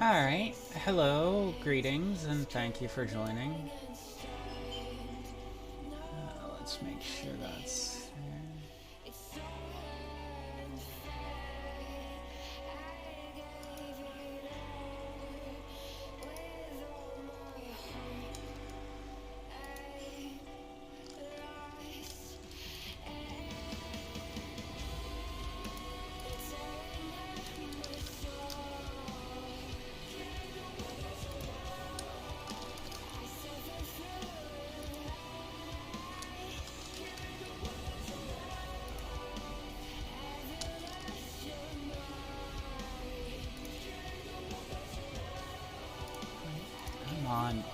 Alright, hello, greetings, and thank you for joining. Let's make sure that's there. Come on.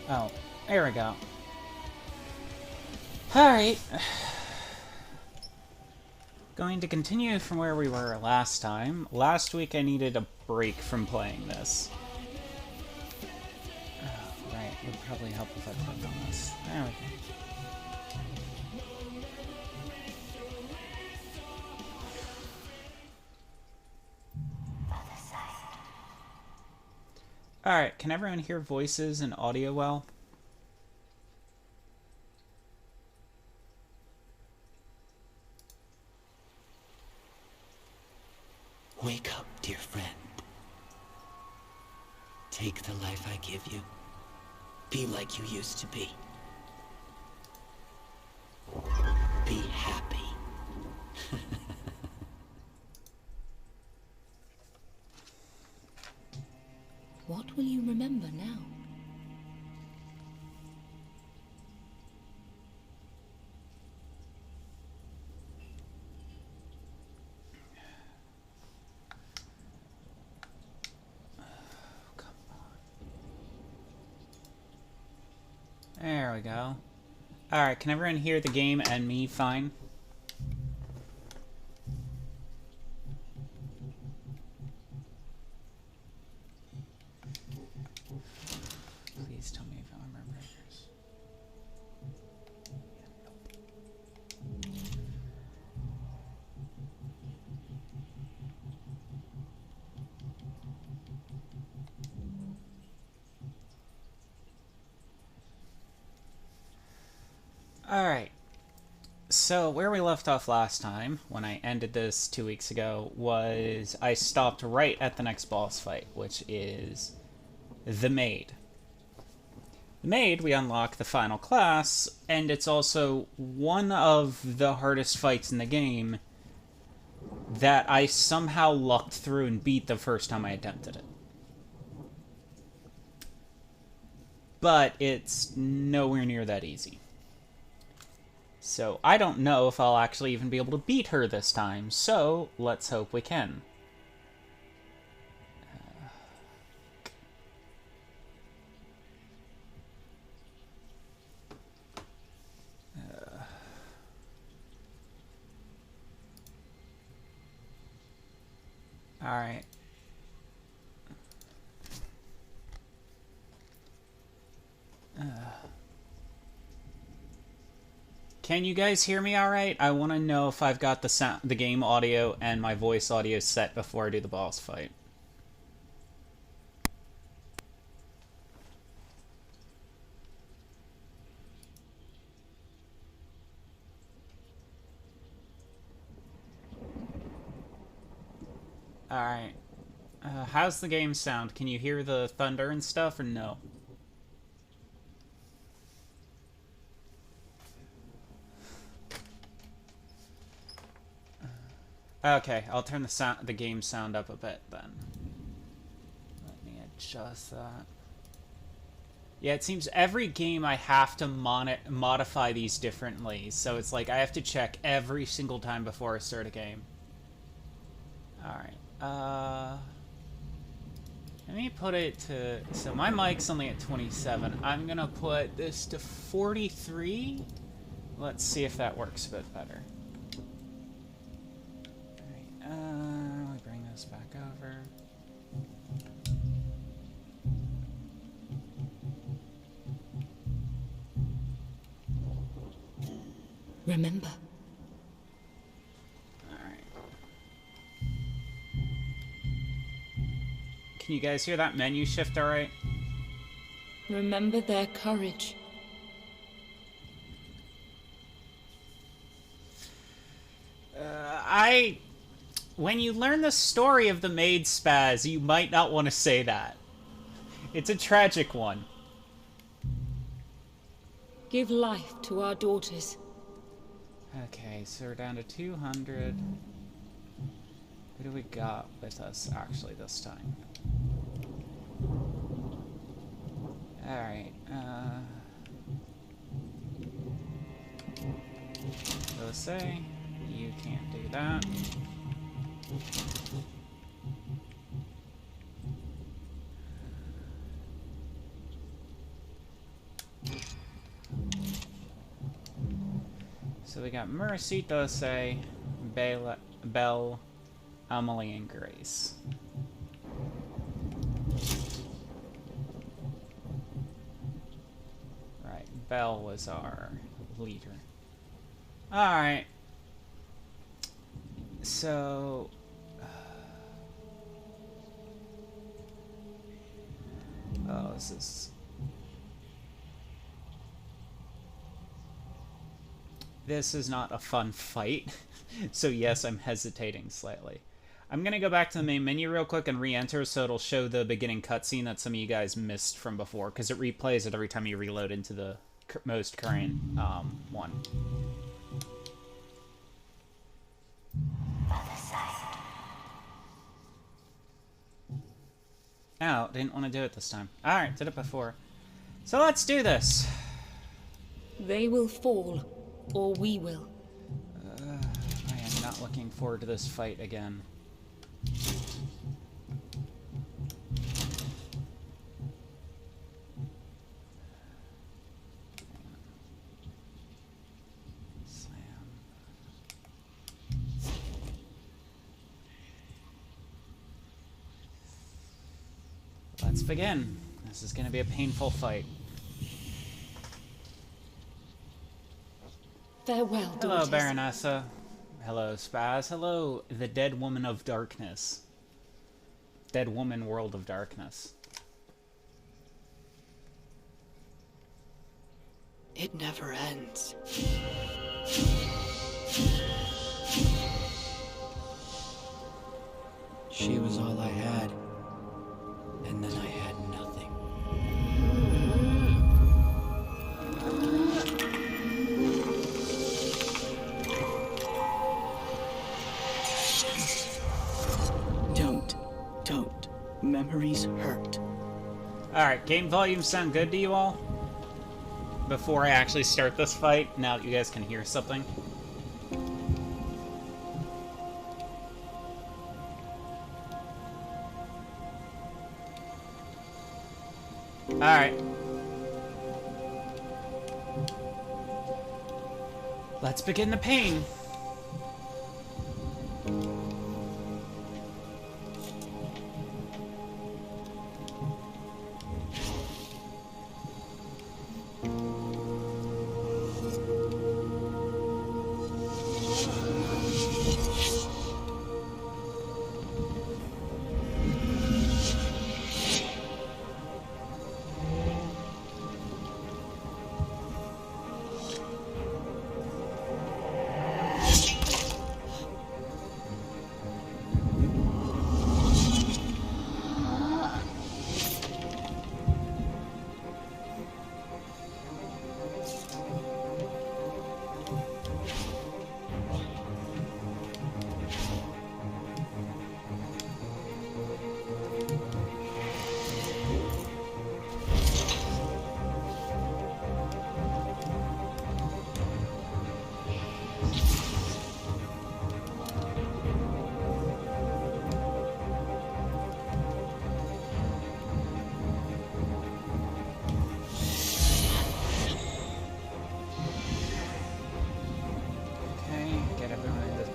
Oh, there we go. Alright. Going to continue from where we were last time. Last week I needed a break from playing this. Oh, right, it would probably help if I clicked on this. There we go. Alright, can everyone hear voices and audio well? Wake up, dear friend. Take the life I give you. Be like you used to be. Be happy. What will you remember now? There we go. Alright, can everyone hear the game and me fine? Please tell me if I remember breakers. Alright. So, where we left off last time, when I ended this 2 weeks ago, was I stopped right at the next boss fight, which is the Maid. The Maid, we unlock the final class, and it's also one of the hardest fights in the game that I somehow lucked through and beat the first time I attempted it. But it's nowhere near that easy. So I don't know if I'll actually even be able to beat her this time, so let's hope we can. Alright. Can you guys hear me alright? I want to know if I've got the game audio and my voice audio set before I do the boss fight. Alright. How's the game sound? Can you hear the thunder and stuff, or no? Okay, I'll turn the game sound up a bit then. Let me adjust that. Yeah, it seems every game I have to modify these differently, so it's like I have to check every single time before I start a game. Alright, let me put it to... So my mic's only at 27. I'm gonna put this to 43. Let's see if that works a bit better. Alright, we bring this back over. Remember. Can you guys hear that menu shift alright? Remember their courage. When you learn the story of the maid spaz, you might not want to say that. It's a tragic one. Give life to our daughters. Okay, so we're down to 200. Who do we got with us, actually, this time? Alright, let's say you can't do that. So we got Mercy, Dose, Belle, Emily, and Grace. Right, Belle was our leader. Alright. So... oh, this is... this is not a fun fight. So yes, I'm hesitating slightly. I'm gonna go back to the main menu real quick and re-enter so it'll show the beginning cutscene that some of you guys missed from before, because it replays it every time you reload into the most current one. Othercide. Oh, didn't want to do it this time. Alright, did it before. So let's do this. They will fall, or we will. I am not looking forward to this fight again. Slam. Let's begin. This is going to be a painful fight. Farewell, Hello, daughters. Baronessa. Hello, Spaz. Hello, the Dead Woman of Darkness. Dead Woman World of Darkness. It never ends. She was all I had, and then I had nothing. Don't. Memories hurt. Alright, game volumes sound good to you all? Before I actually start this fight, now that you guys can hear something. Alright. Let's begin the pain.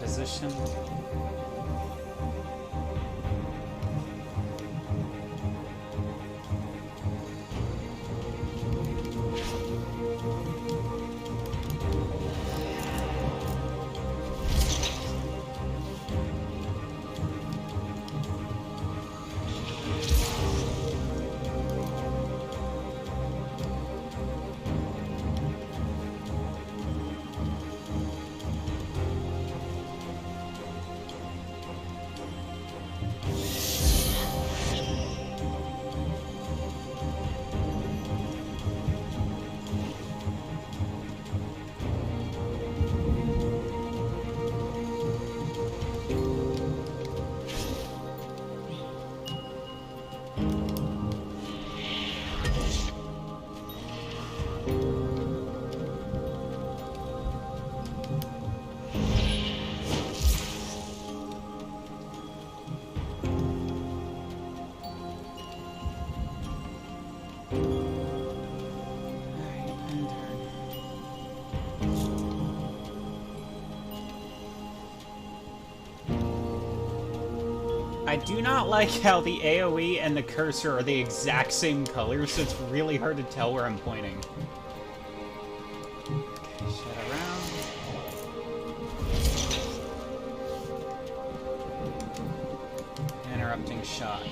Position. I do not like how the AoE and the cursor are the exact same color, so it's really hard to tell where I'm pointing. Okay, shut around. Interrupting shot.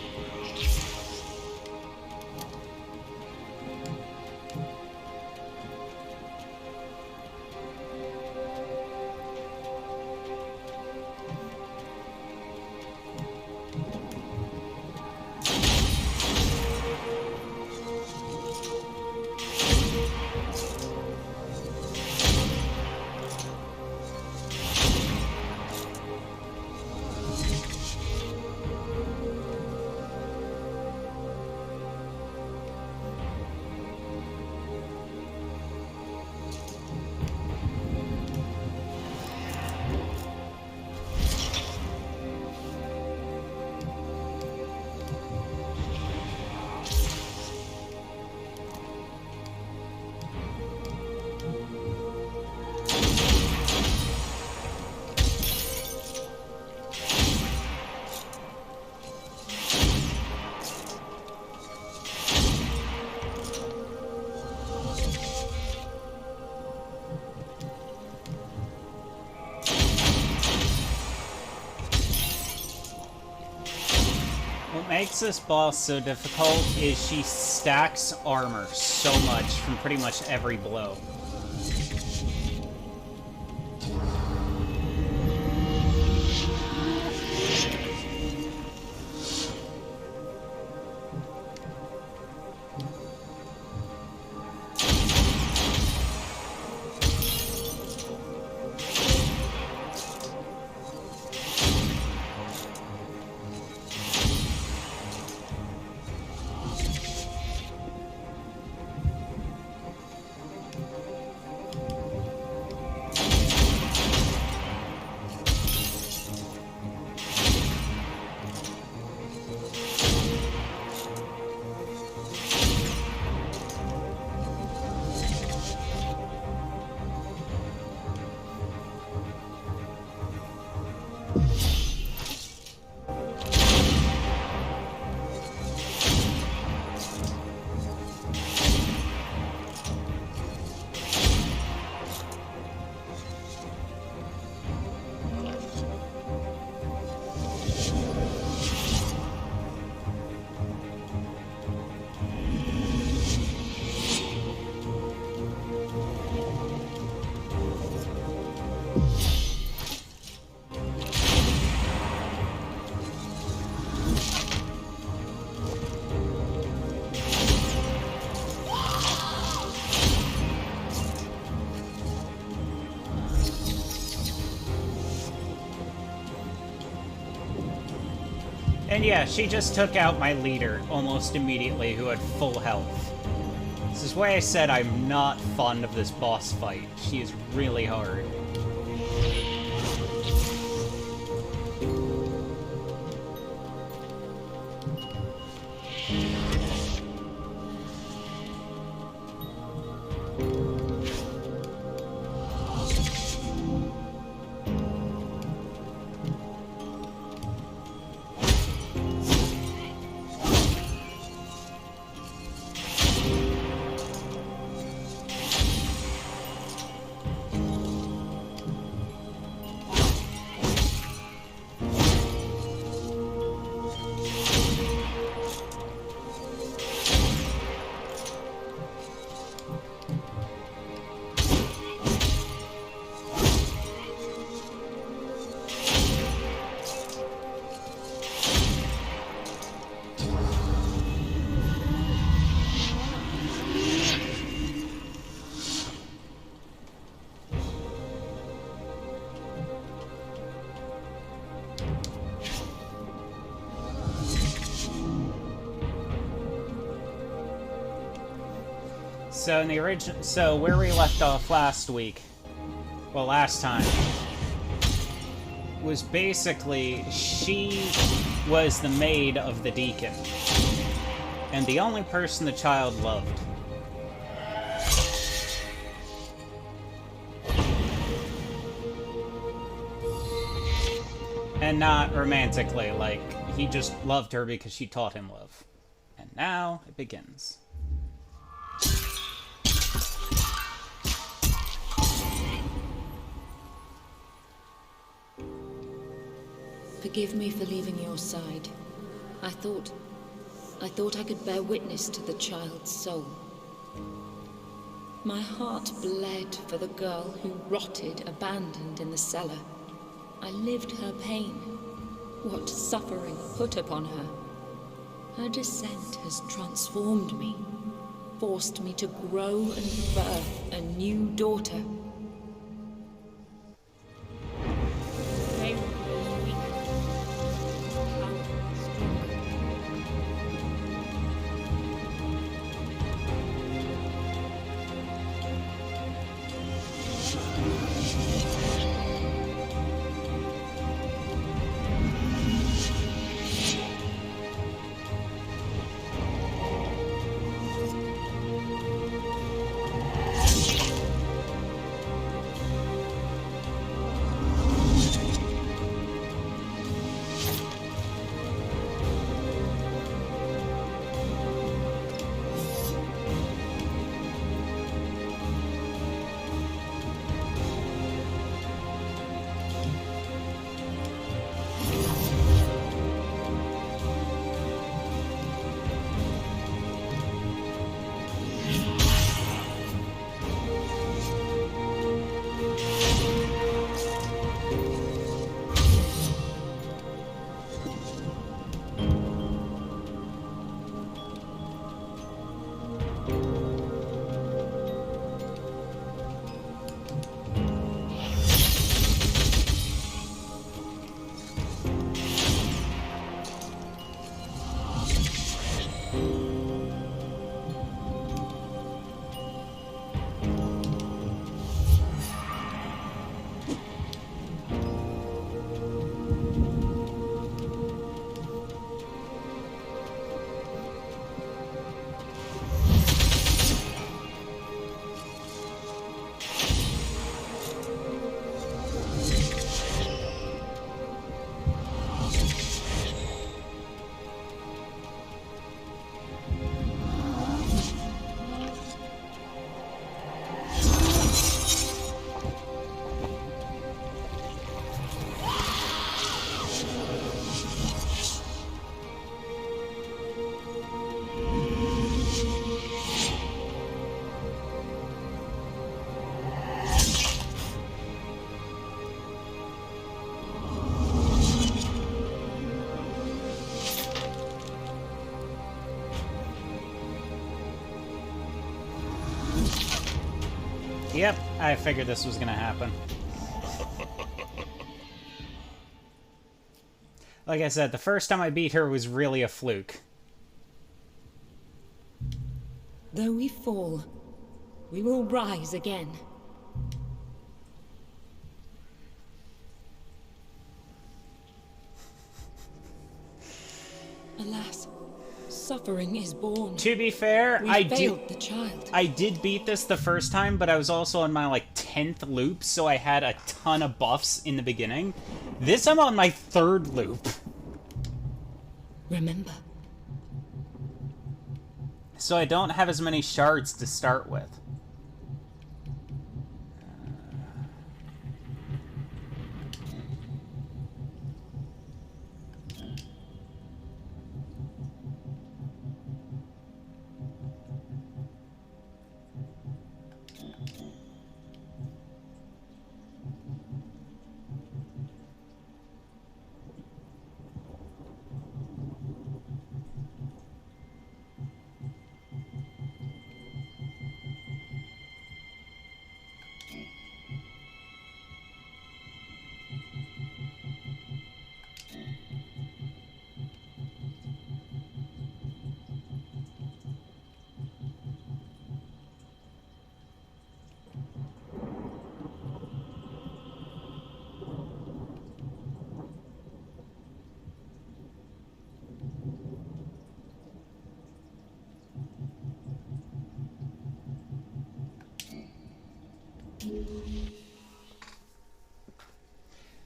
What makes this boss so difficult is she stacks armor so much from pretty much every blow. And yeah, she just took out my leader almost immediately, who had full health. This is why I said I'm not fond of this boss fight. She is really hard. So in the where we left off last week, well, last time, was basically she was the maid of the deacon, and the only person the child loved. And not romantically, like, he just loved her because she taught him love. And now it begins. Forgive me for leaving your side. I thought I could bear witness to the child's soul. My heart bled for the girl who rotted, abandoned in the cellar. I lived her pain, what suffering put upon her. Her descent has transformed me, forced me to grow and birth a new daughter. They will grow weaker, power stronger. Yep, I figured this was gonna happen. Like I said, the first time I beat her was really a fluke. Though we fall, we will rise again. Alas, suffering is born. To be fair, We failed the child. I did beat this the first time, but I was also on my, like, 10th loop, so I had a ton of buffs in the beginning. This I'm on my 3rd loop. Remember, So I don't have as many shards to start with.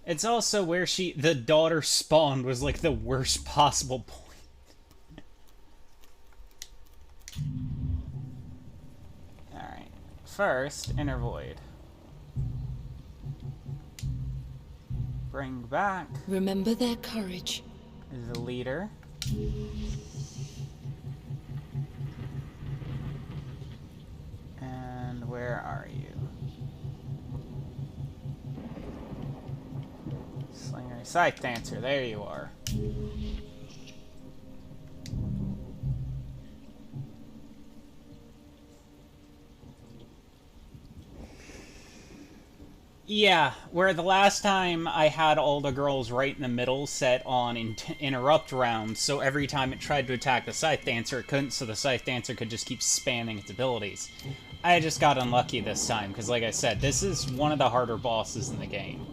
It's also where the daughter spawned was like the worst possible point. Alright. First, Inner Void. Bring back Remember their courage. the leader. And where are you? Slinger, Scythe Dancer, there you are. Yeah, where the last time I had all the girls right in the middle set on interrupt rounds, so every time it tried to attack the Scythe Dancer, it couldn't, so the Scythe Dancer could just keep spamming its abilities. I just got unlucky this time, because like I said, this is one of the harder bosses in the game.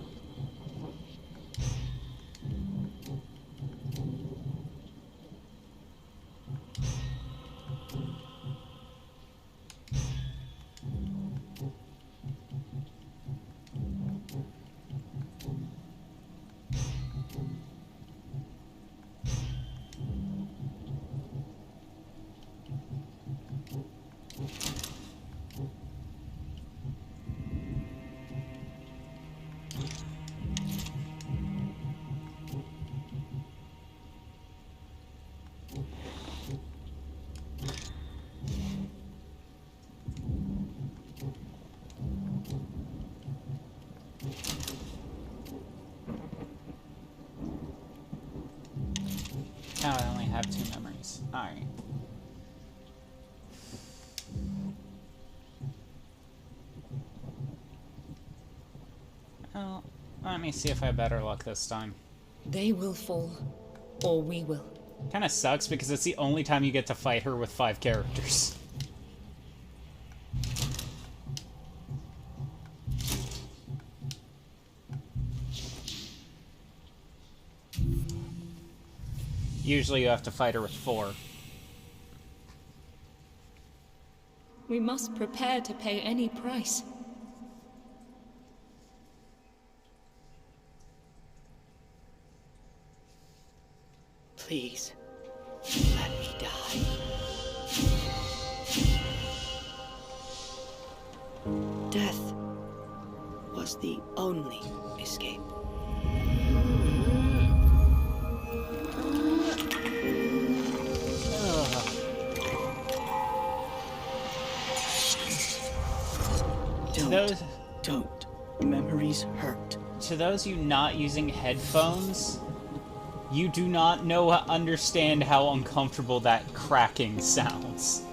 Now I only have 2 memories. Alright. Well, let me see if I have better luck this time. They will fall, or we will. Kinda sucks because it's the only time you get to fight her with 5 characters. Usually you have to fight her with 4. We must prepare to pay any price. Please, let me die. Death was the only escape. Don't. Memories hurt. To those you not using headphones, you do not understand how uncomfortable that cracking sounds.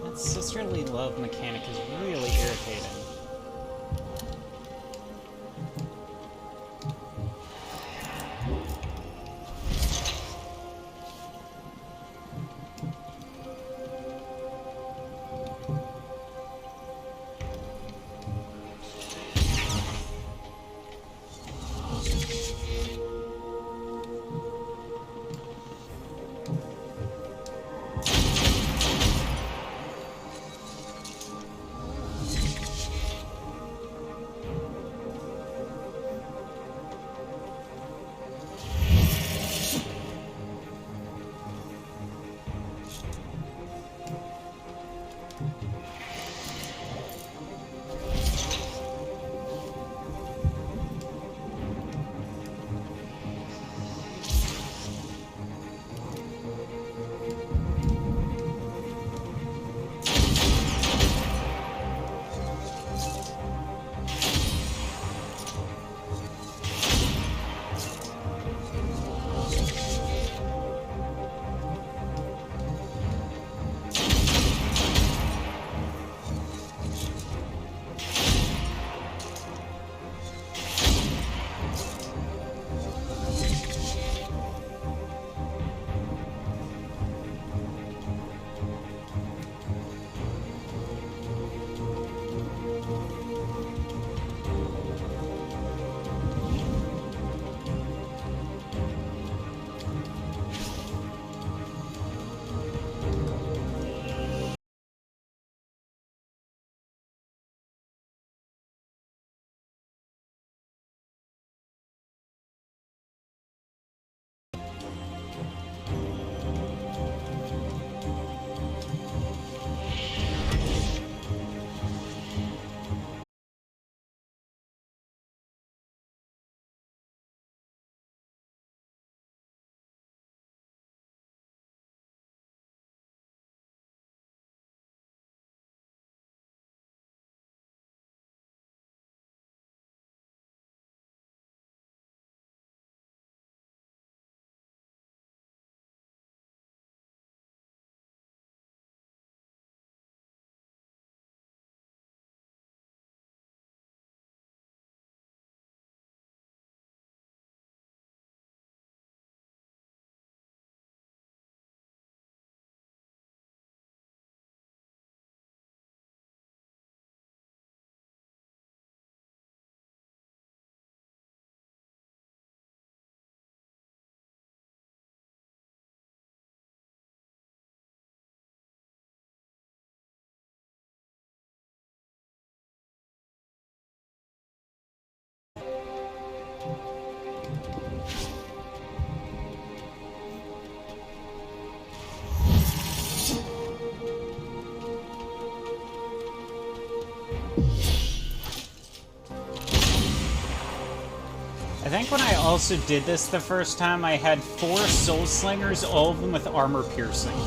That sisterly love mechanic is really irritating. I think when I also did this the first time, I had 4 Soul Slingers, all of them with armor piercing.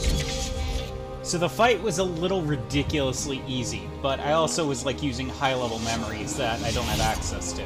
So the fight was a little ridiculously easy, but I also was like using high-level memories that I don't have access to.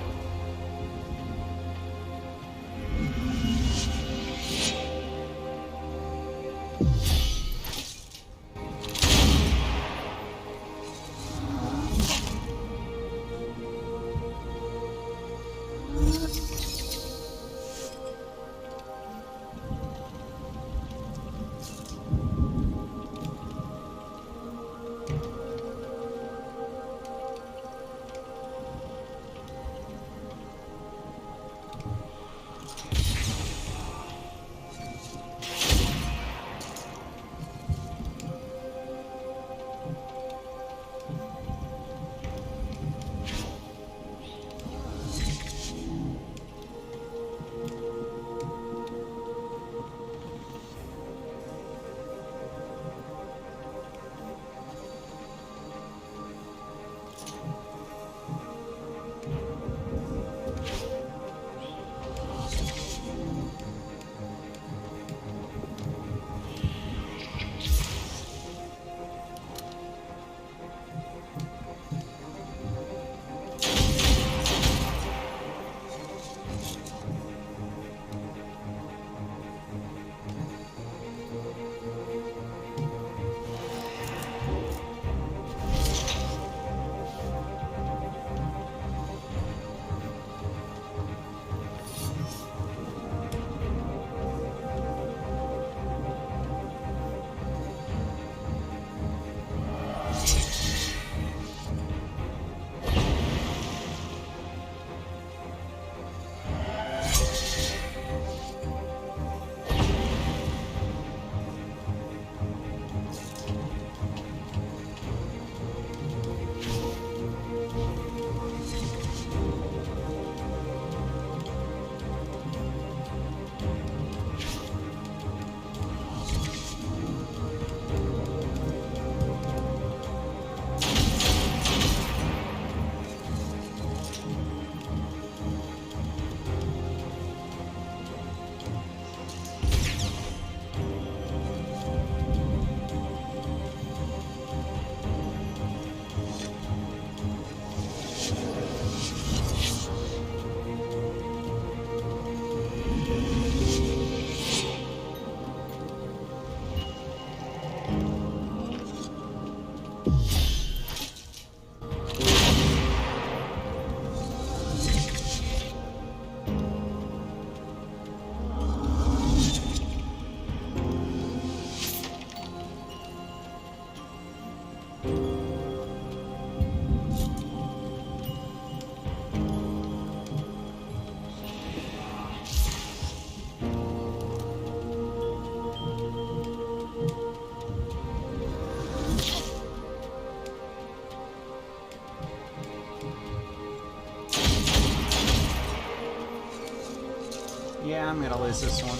I'm gonna lose this one.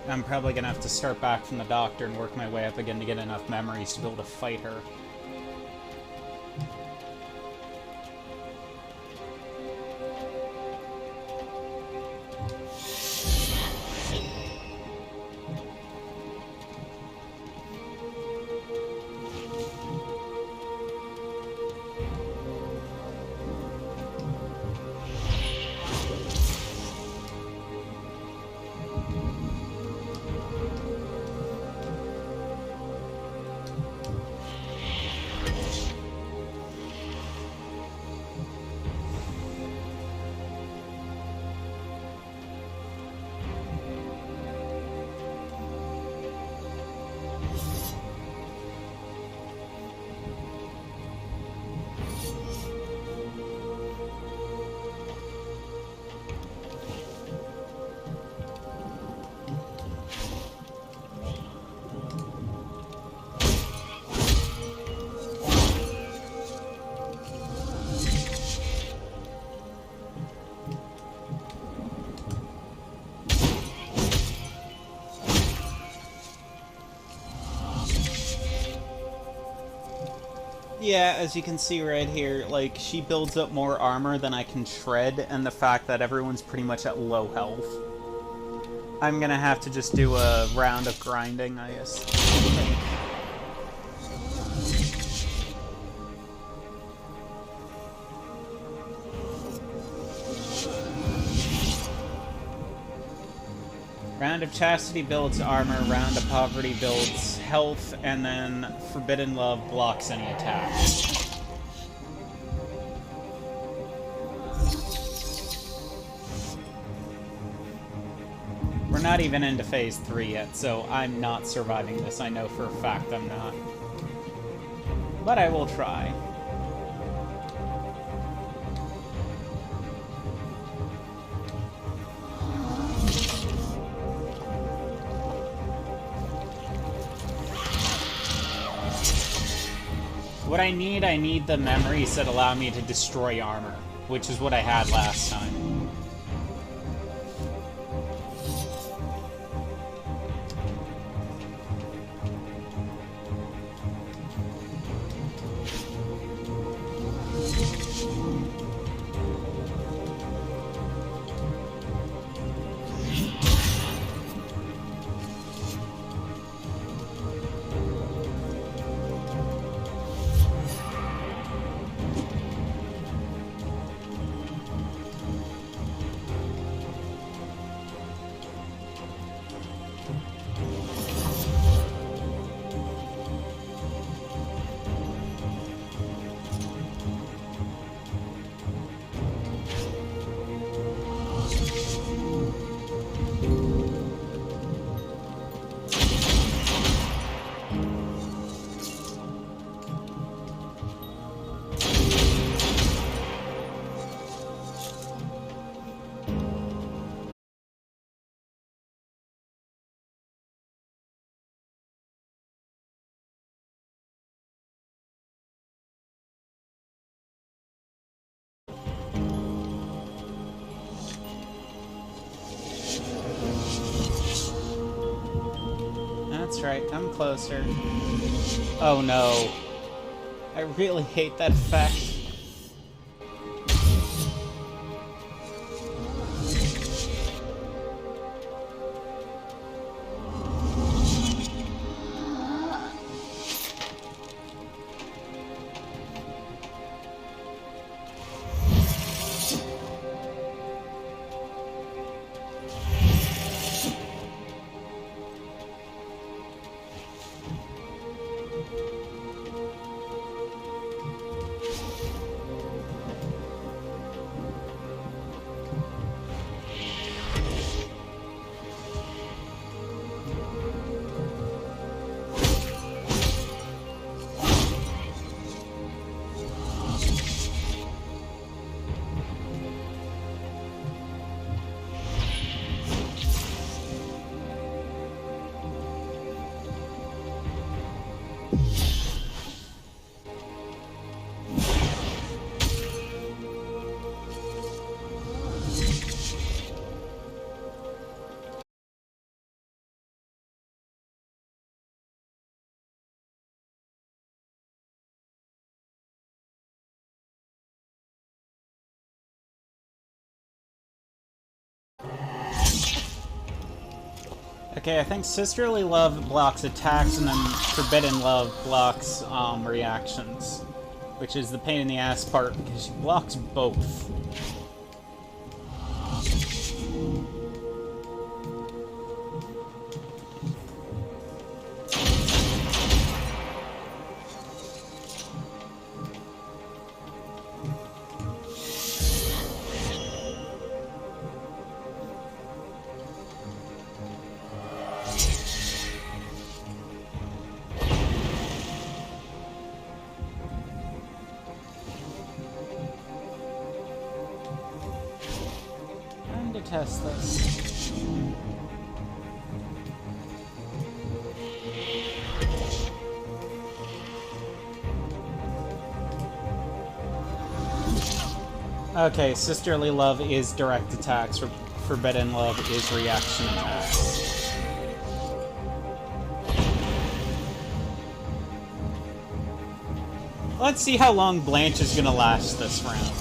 I'm probably gonna have to start back from the doctor and work my way up again to get enough memories to be able to fight her. Yeah, as you can see right here, like, she builds up more armor than I can shred, and the fact that everyone's pretty much at low health. I'm gonna have to just do a round of grinding, I guess. Round of Chastity builds armor, Round of Poverty builds health, and then Forbidden Love blocks any attacks. We're not even into Phase 3 yet, so I'm not surviving this. I know for a fact I'm not. But I will try. What I need the memories that allow me to destroy armor, which is what I had last time. That's right, I'm closer. Oh no. I really hate that effect. Okay, I think Sisterly Love blocks attacks, and then Forbidden Love blocks reactions. Which is the pain in the ass part, because she blocks both. Test this. Okay, Sisterly Love is direct attacks, Forbidden Love is reaction attacks. Let's see how long Blanche is gonna last this round.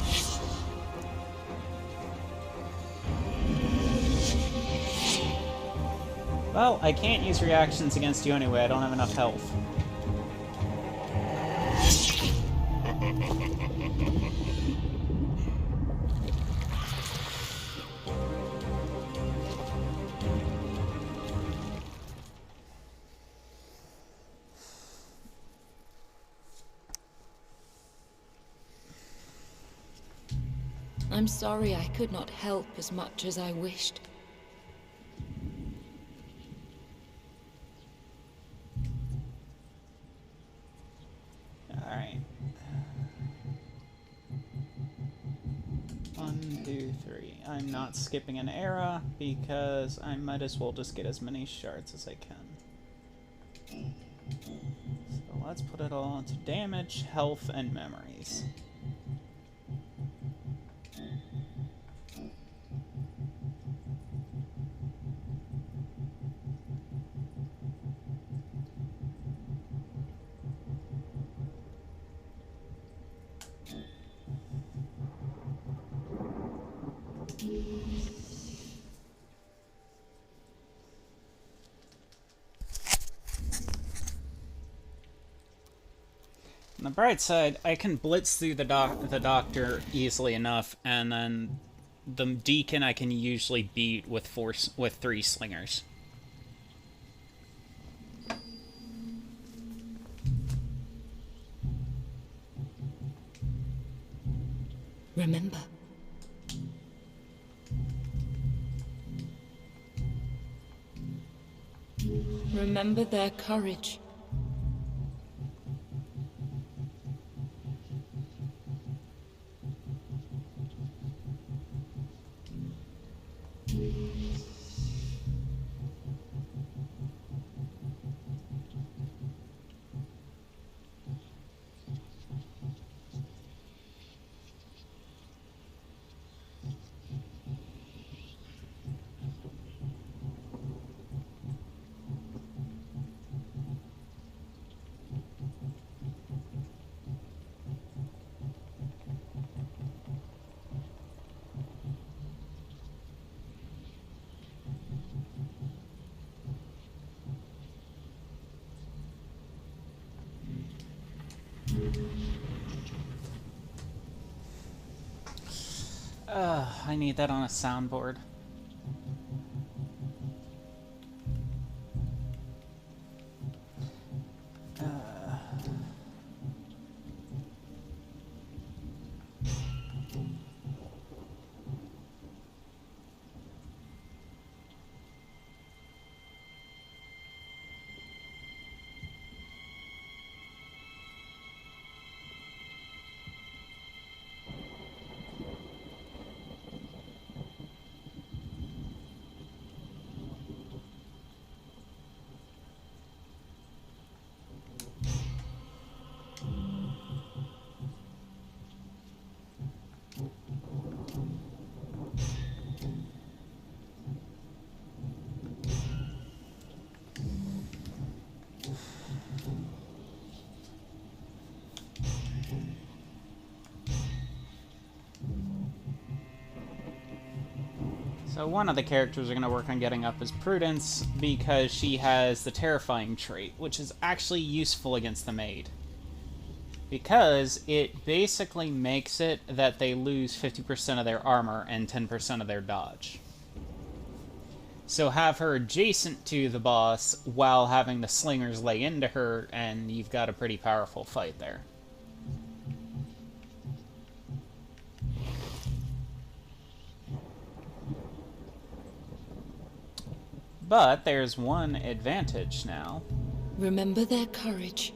Well, I can't use reactions against you anyway, I don't have enough health. I'm sorry I could not help as much as I wished. Alright. 1, 2, 3. I'm not skipping an era because I might as well just get as many shards as I can. So let's put it all into damage, health, and memories. On the bright side, I can blitz through the doctor easily enough, and then the deacon I can usually beat with 3 slingers. Remember. Remember their courage. I need that on a soundboard. So one of the characters we're going to work on getting up is Prudence, because she has the Terrifying trait, which is actually useful against the Maid. Because it basically makes it that they lose 50% of their armor and 10% of their dodge. So have her adjacent to the boss while having the slingers lay into her, and you've got a pretty powerful fight there. But there's one advantage now. Remember their courage.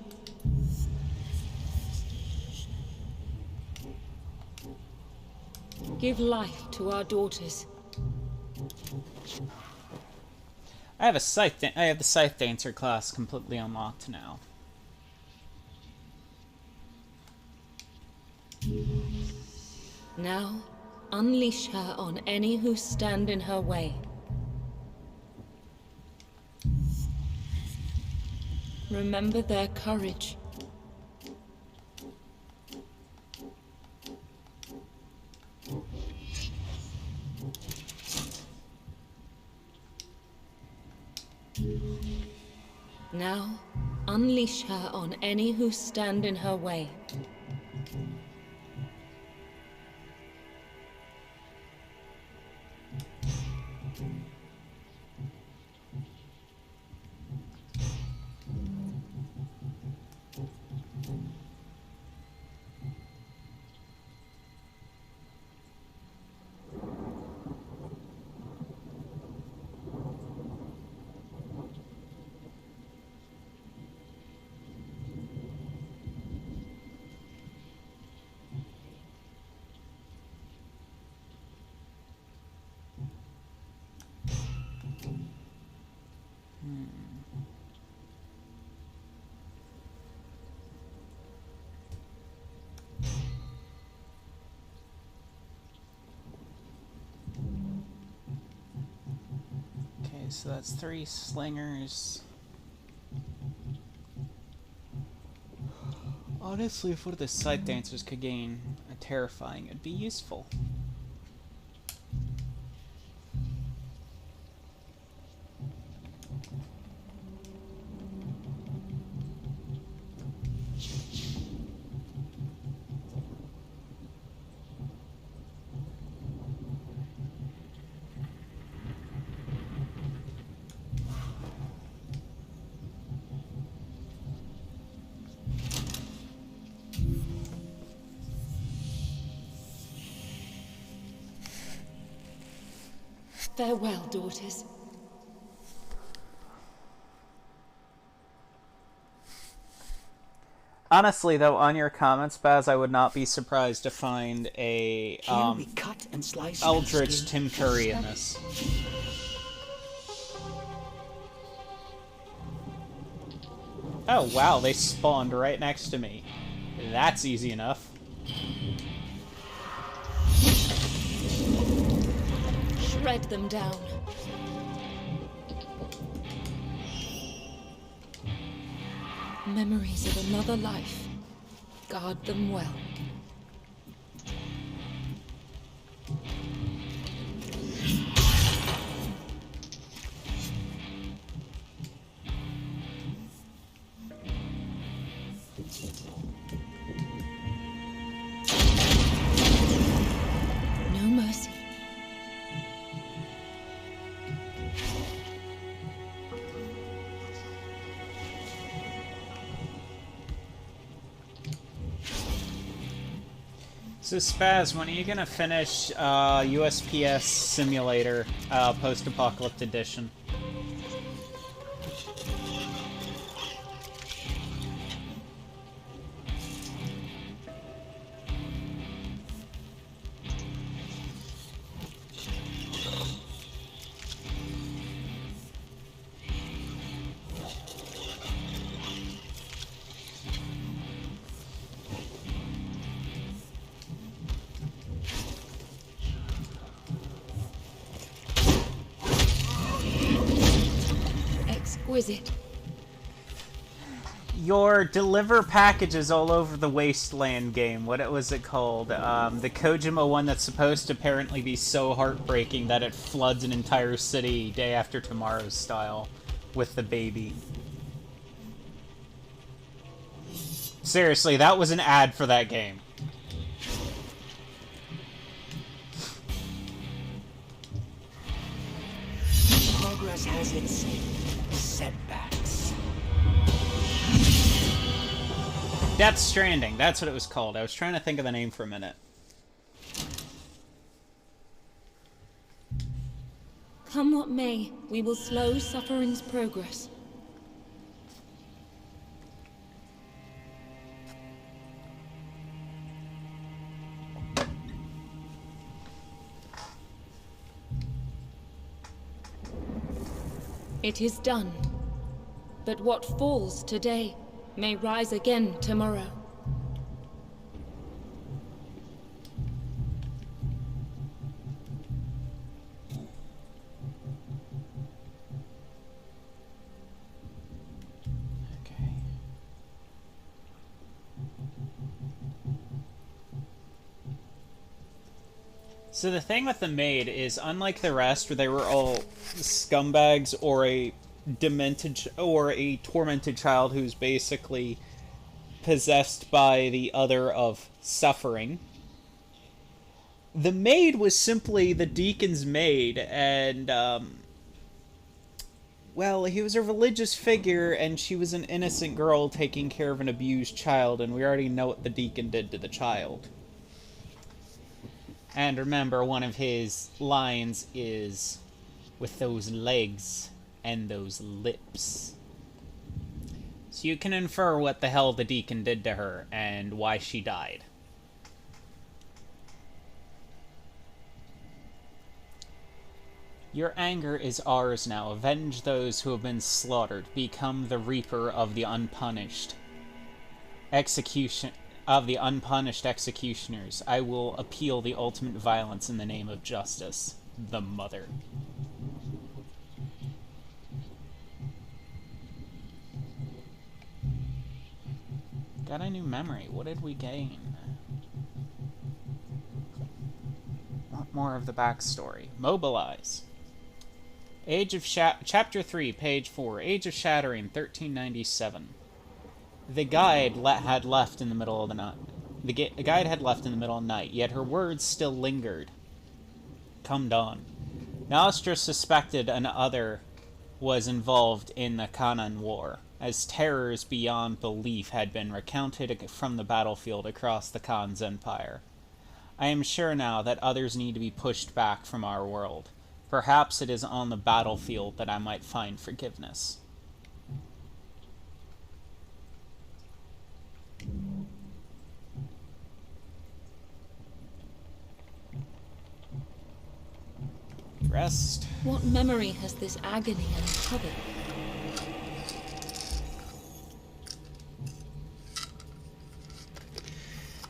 Give life to our daughters. I have the Scythe Dancer class completely unlocked now. Now, unleash her on any who stand in her way. Remember their courage. Now, unleash her on any who stand in her way. Okay, so that's 3 slingers. Honestly, if one of the Scythe Dancers could gain a Terrifying, it'd be useful. Farewell, daughters. Honestly, though, on your comments, Baz, I would not be surprised to find a Here we cut and slice Eldritch Tim Curry in this. Oh wow, they spawned right next to me. That's easy enough. Shred them down. Memories of another life. Guard them well. No mercy. So Spaz, when are you gonna finish USPS Simulator Post-Apocalypse Edition? Exquisite. your deliver packages all over the wasteland game. What was it called? The Kojima one that's supposed to apparently be so heartbreaking that it floods an entire city day after tomorrow style with the baby. Seriously, that was an ad for that game. Progress has its setbacks. Death Stranding, that's what it was called. I was trying to think of the name for a minute. Come what may, we will slow suffering's progress. It is done. But what falls today may rise again tomorrow. Okay. So the thing with the maid is, unlike the rest, where they were all scumbags or a demented or a tormented child who's basically possessed by the other of suffering, the maid was simply the deacon's maid, and well, he was a religious figure and she was an innocent girl taking care of an abused child, and we already know what the deacon did to the child. And remember, one of his lines is, "With those legs and those lips." So you can infer what the hell the deacon did to her and why she died. Your anger is ours now. Avenge those who have been slaughtered. Become the reaper of the unpunished. Unpunished executioners. I will appeal the ultimate violence in the name of justice. The Mother. Got a new memory. What did we gain? Want more of the backstory. Mobilize. Chapter 3, page 4. Age of Shattering, 1397. The guide had left in the middle of the night. The guide had left in the middle of the night, yet her words still lingered. Come dawn. Nostra suspected an other was involved in the Canaan War, as terrors beyond belief had been recounted from the battlefield across the Khan's empire. I am sure now that others need to be pushed back from our world. Perhaps it is on the battlefield that I might find forgiveness. Rest. What memory has this agony uncovered?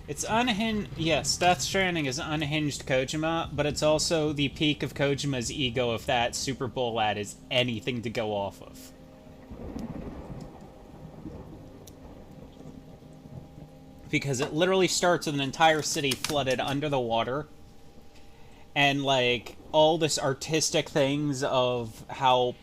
It's unhinged. Yes, Death Stranding is unhinged Kojima, but it's also the peak of Kojima's ego if that Super Bowl ad is anything to go off of. Because it literally starts with an entire city flooded under the water, and like all this artistic things of how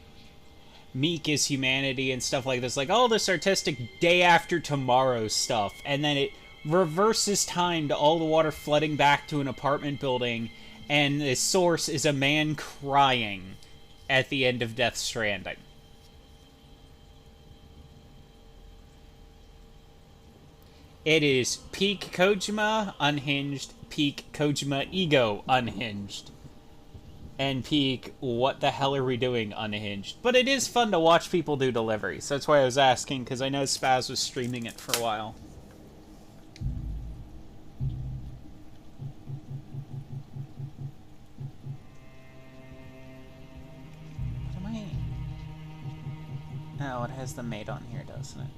meek is humanity and stuff like this, like all this artistic day after tomorrow stuff, and then it reverses time to all the water flooding back to an apartment building, and the source is a man crying at the end of Death Stranding. It is peak Kojima unhinged, peak Kojima ego unhinged, and peak what the hell are we doing unhinged. But it is fun to watch people do deliveries. That's why I was asking, because I know Spaz was streaming it for a while. What am I... Oh, it has the mate on here, doesn't it?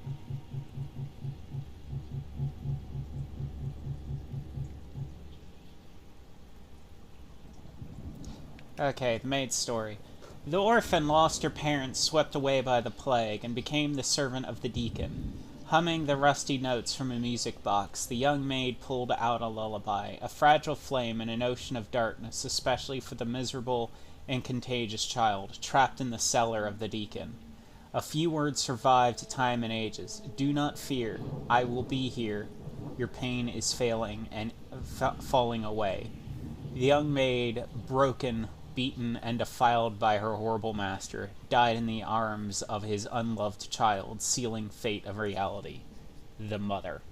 Okay, the maid's story. The orphan lost her parents swept away by the plague and became the servant of the deacon. Humming the rusty notes from a music box, the young maid pulled out a lullaby, a fragile flame in an ocean of darkness, especially for the miserable and contagious child, trapped in the cellar of the deacon. A few words survived time and ages. Do not fear. I will be here. Your pain is failing and falling away. The young maid, broken, beaten, and defiled by her horrible master, died in the arms of his unloved child, sealing fate of reality. The mother.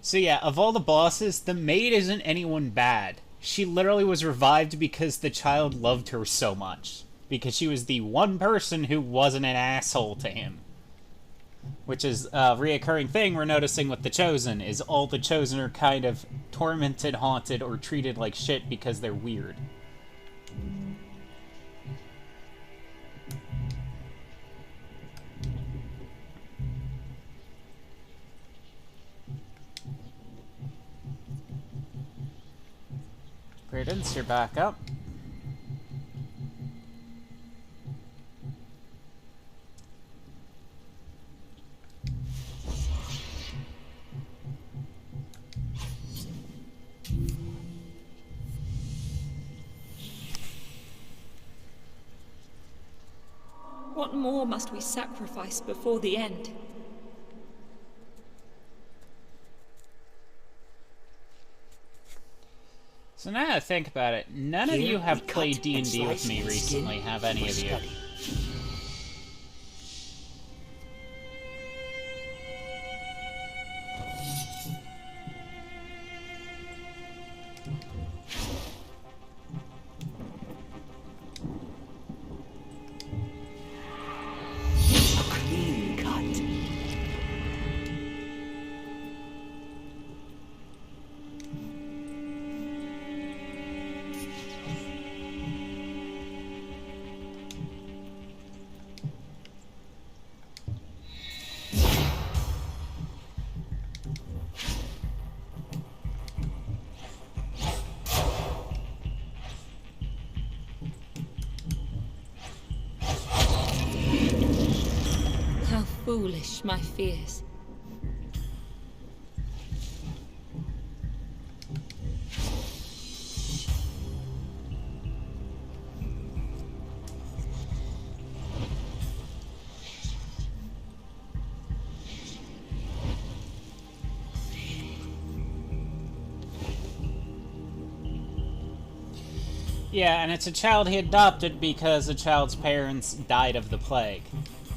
So yeah, of all the bosses, the maid isn't anyone bad. She literally was revived because the child loved her so much. Because she was the one person who wasn't an asshole to him. Which is a reoccurring thing we're noticing with the Chosen, is all the Chosen are kind of tormented, haunted, or treated like shit because they're weird. Prudence, you're back up. What more must we sacrifice before the end? So now that I think about it, none of you have played D&D with me recently, have any of you? Clean cut. How foolish my fears. Yeah, and it's a child he adopted because the child's parents died of the plague.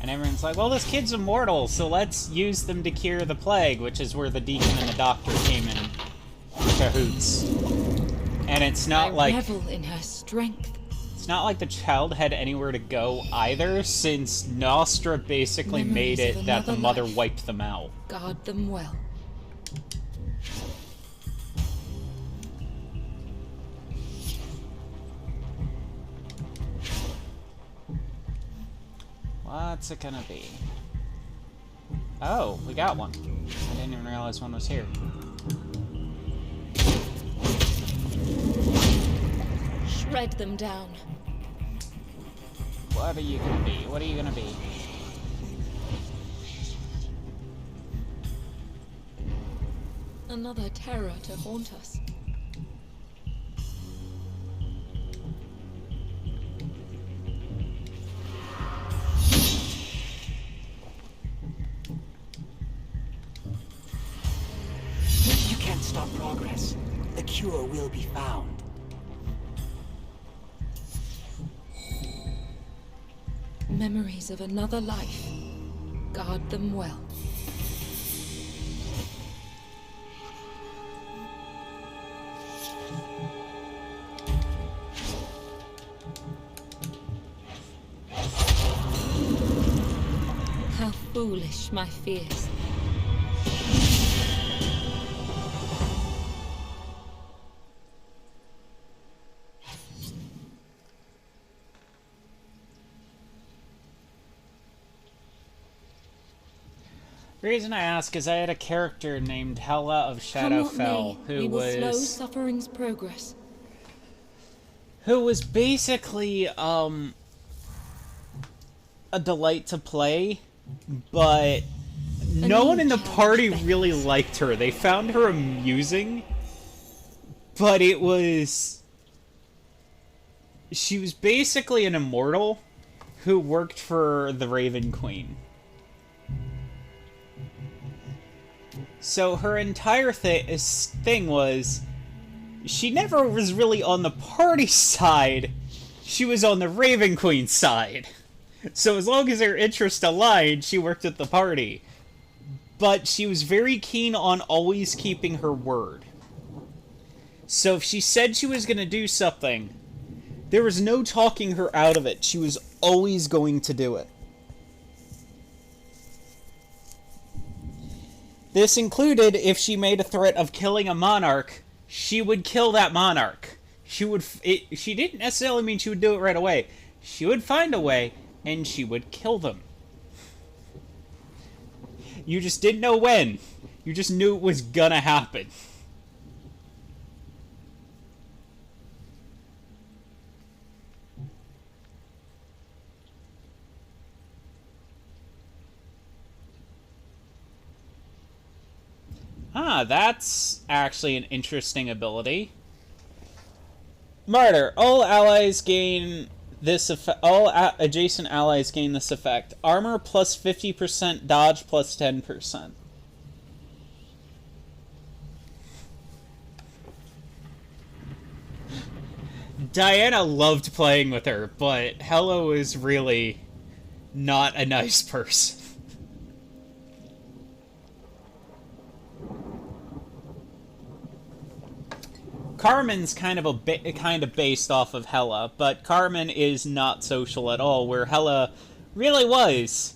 And everyone's like, well, this kid's immortal, so let's use them to cure the plague, which is where the deacon and the doctor came in cahoots. And it's not like... revel in her strength. It's not like the child had anywhere to go either, since Nostra basically made Memories of it that the another mother life. wiped them out. Guard them well. What's it gonna be? Oh, we got one. I didn't even realize one was here. Shred them down. What are you gonna be? What are you gonna be? Another terror to haunt us. You can't stop progress. The cure will be found. Memories of another life. Guard them well. How foolish my fears. The reason I ask is I had a character named Hela of Come what Shadowfell may, we who will slow was suffering's progress. basically a delight to play, but no one in the party really liked her. They found her amusing, but she was basically an immortal who worked for the Raven Queen. So her entire thing was, she never was really on the party side, she was on the Raven Queen side. So as long as their interests aligned, she worked at the party. But she was very keen on always keeping her word. So if she said she was going to do something, there was no talking her out of it. She was always going to do it. This included if she made a threat of killing a monarch, she would kill that monarch. She didn't necessarily mean she would do it right away. She would find a way, and she would kill them. You just didn't know when. You just knew it was gonna happen. Ah, that's actually an interesting ability. Martyr. All allies gain this effect. Adjacent allies gain this effect. Armor plus 50%, dodge plus 10%. Diana loved playing with her, but Hela was really not a nice person. Carmen's kind of based off of Hela, but Carmen is not social at all, where Hela really was.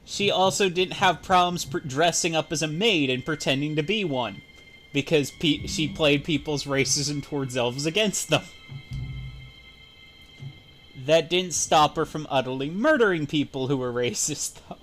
She also didn't have problems dressing up as a maid and pretending to be one, because she played people's racism towards elves against them. That didn't stop her from utterly murdering people who were racist, though.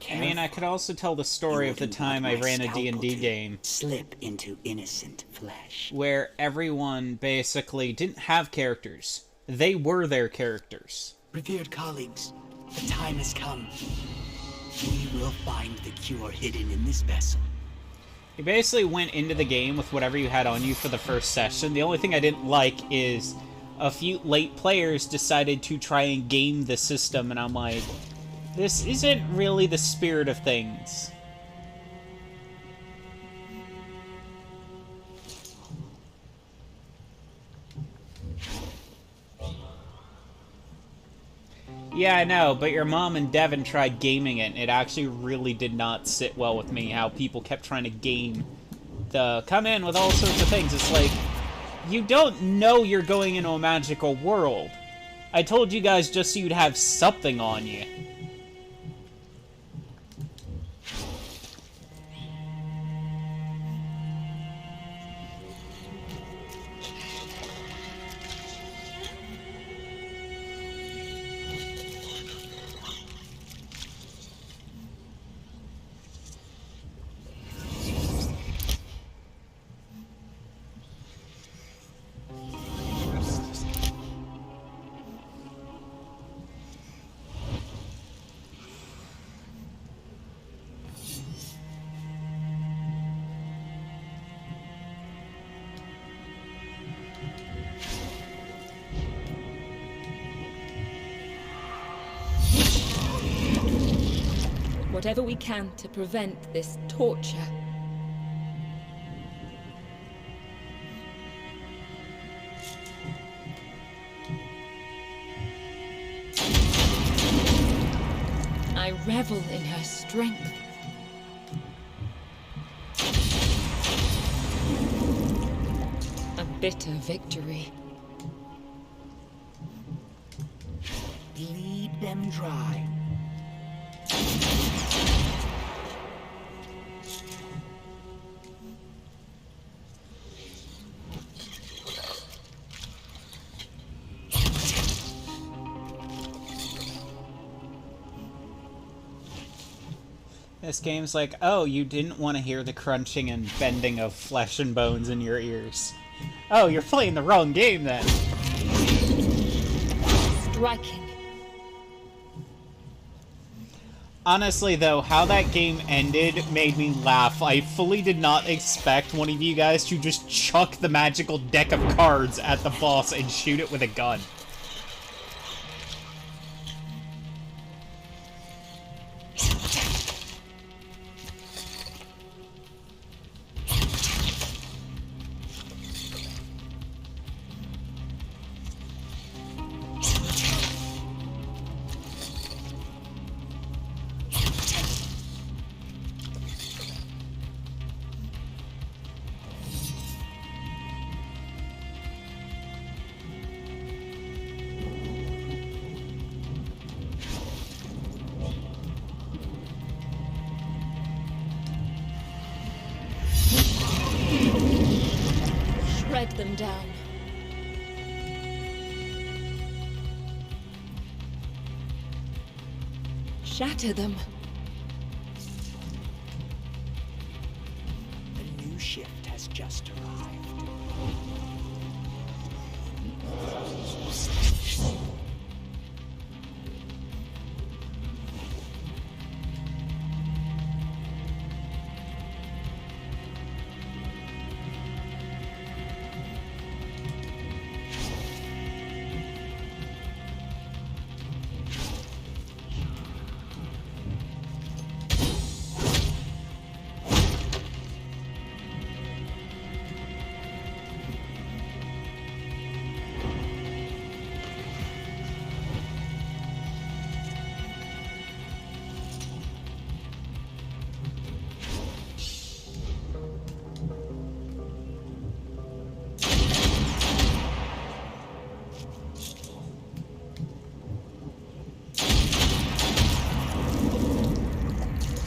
I mean, I could also tell the story of the time I ran a D&D game slip into innocent flesh, where everyone basically didn't have characters. They were their characters. Revered colleagues, the time has come. We will find the cure hidden in this vessel. You basically went into the game with whatever you had on you for the first session. The only thing I didn't like is a few late players decided to try and game the system, and I'm like, this isn't really the spirit of things. Yeah, I know, but your mom and Devin tried gaming it, and it actually really did not sit well with me, how people kept trying to game the come in with all sorts of things. It's like, you don't know you're going into a magical world. I told you guys just so you'd have something on you. Whatever we can to prevent this torture. I revel in her strength. bitter victory. Bleed them dry. This game's like, oh, you didn't want to hear the crunching and bending of flesh and bones in your ears. Oh, you're playing the wrong game then. Striking. Honestly, though, how that game ended made me laugh. I fully did not expect one of you guys to just chuck the magical deck of cards at the boss and shoot it with a gun. Shred them down. Shatter them. The new shift has just arrived.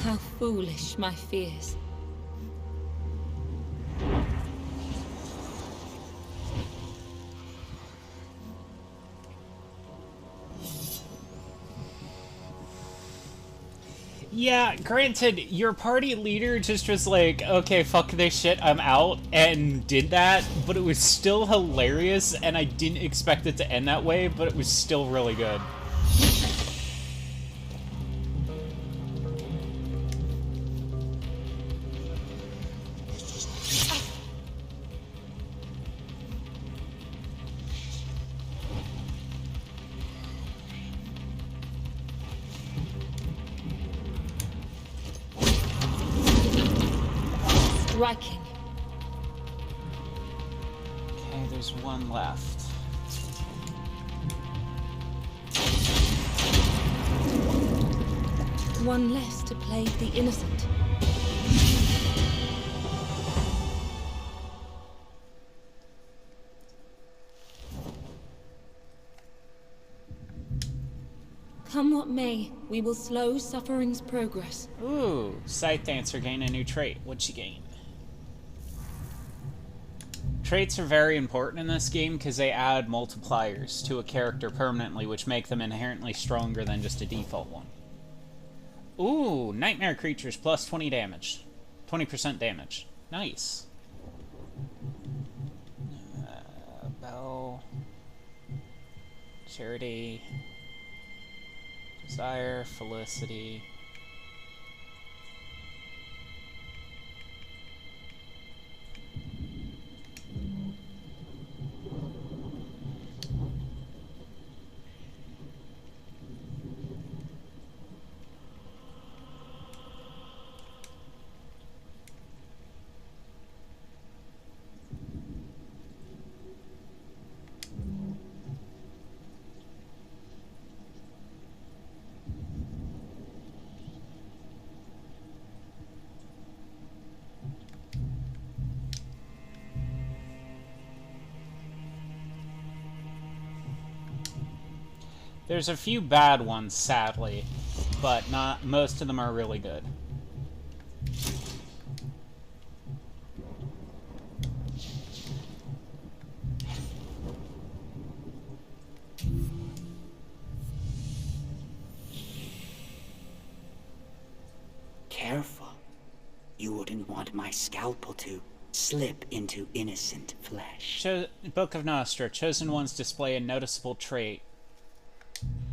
How foolish my fears. Yeah, granted, your party leader just was like, okay, fuck this shit, I'm out, and did that, but it was still hilarious, and I didn't expect it to end that way, but it was still really good. Striking. Okay, there's one left. One less to plague the innocent. Come what may, we will slow suffering's progress. Ooh, Scythe Dancer gain a new trait. What'd she gain? Traits are very important in this game because they add multipliers to a character permanently, which make them inherently stronger than just a default one. Ooh, Nightmare Creatures plus 20 damage. 20% damage. Nice. Bell. Charity. Desire. Felicity. There's a few bad ones, sadly, but not most of them are really good. Careful. You wouldn't want my scalpel to slip into innocent flesh. Book of Nostra. Chosen ones display a noticeable trait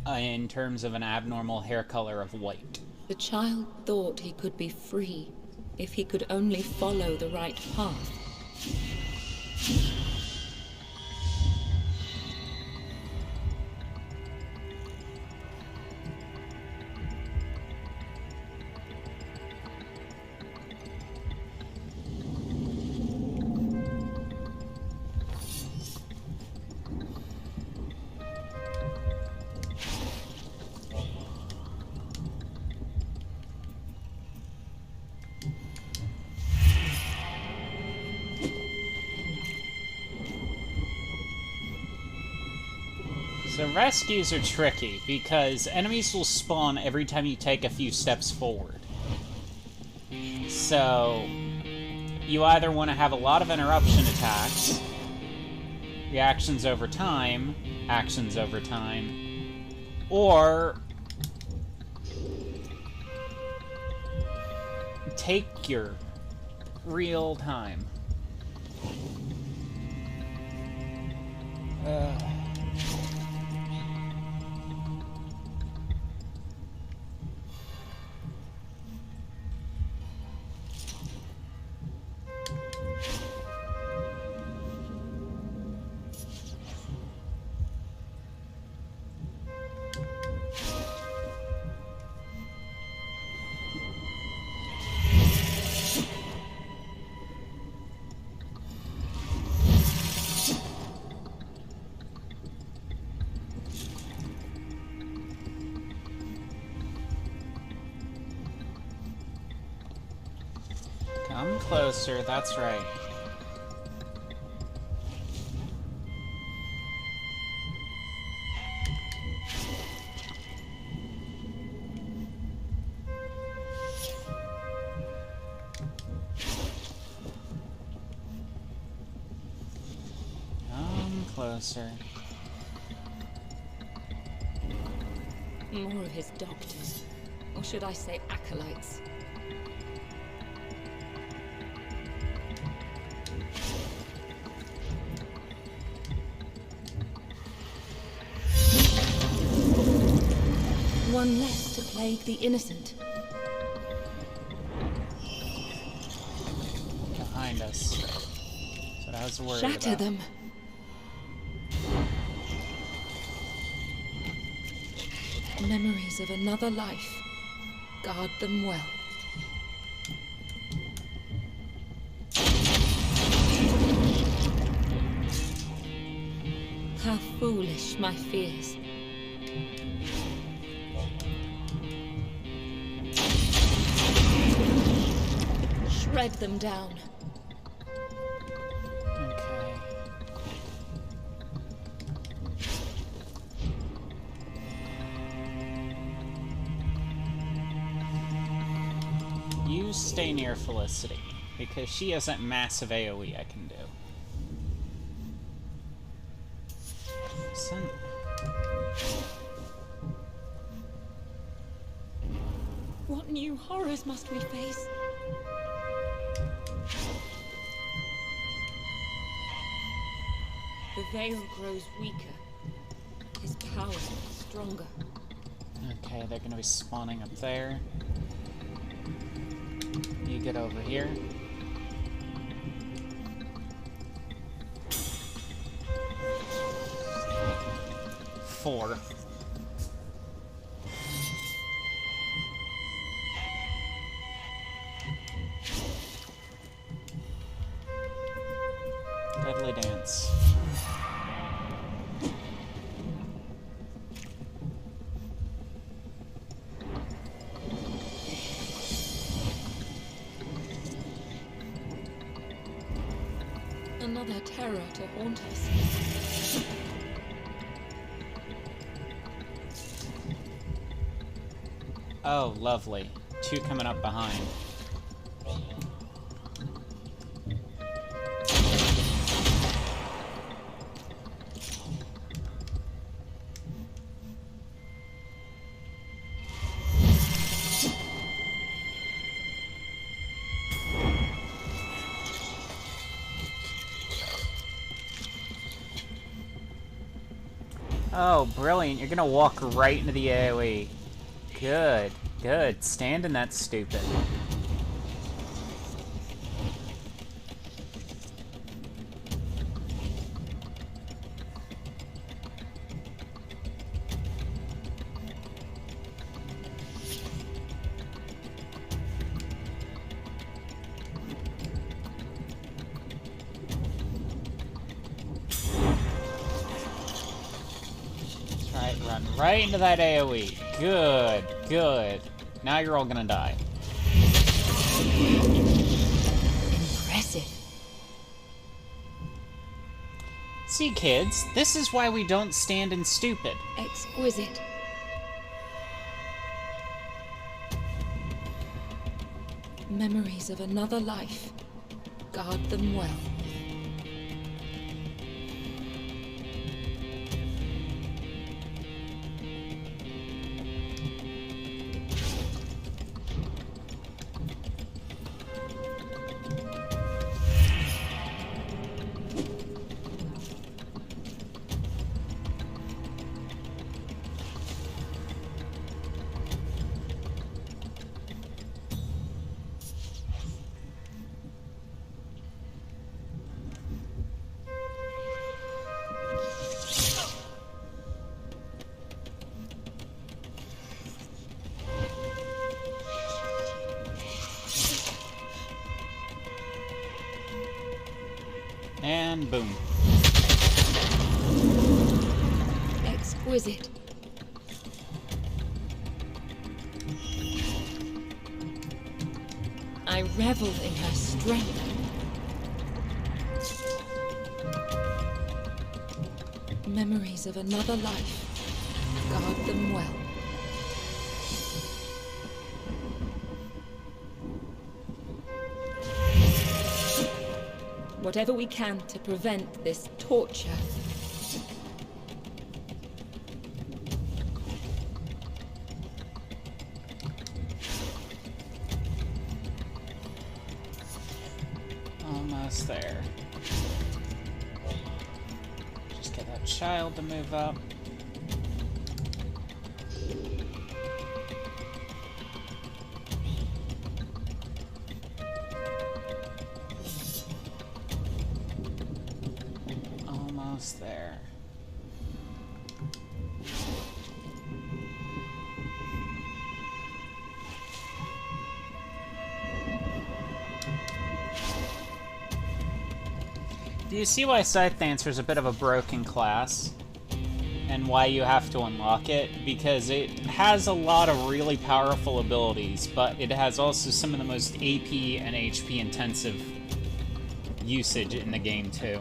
in terms of an abnormal hair color of white. The child thought he could be free if he could only follow the right path. So rescues are tricky, because enemies will spawn every time you take a few steps forward. So, you either want to have a lot of interruption attacks, reactions over time, actions over time, or take your real time. Come closer, that's right. Come closer. More of his doctors. Or should I say acolytes? One less to plague the innocent. Behind us. That's what I was worried Shatter about. them. Memories of another life. Guard them well. How foolish my fears. Shred them down. Okay. You stay near Felicity, because she has that massive AoE I can do. Listen. What new horrors must we face? The veil grows weaker. His power stronger. Okay, they're gonna be spawning up there. You get over here. Four. Deadly dance. Another terror to haunt us. Oh, lovely. 2 coming up behind. Oh, brilliant. You're gonna walk right into the AoE. Good. Good. Stand in that stupid. Alright, run right into that AoE. Good. Good. Now you're all gonna die. Impressive. See, kids, this is why we don't stand in stupid. Exquisite. Memories of another life. Guard them well. And boom. Exquisite. I revel in her strength. Memories of another life. Guard them well. Whatever we can to prevent this torture. Almost there. Just get that child to move up. Almost there. Do you see why Scythe Dancer is a bit of a broken class? And why you have to unlock it? Because it has a lot of really powerful abilities, but it has also some of the most AP and HP intensive usage in the game too.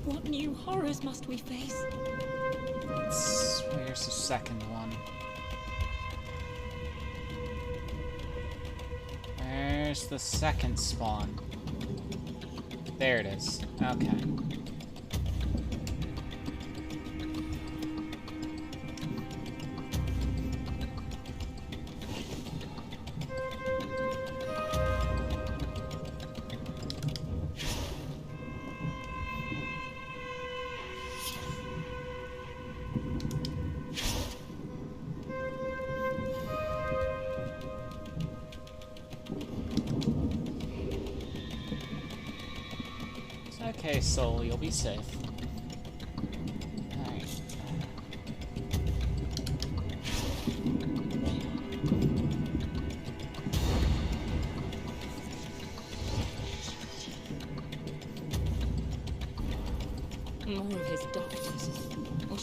What new horrors must we face? Where's the second one? Where's the second spawn? There it is. Okay. Okay, Soul, you'll be safe. Alright.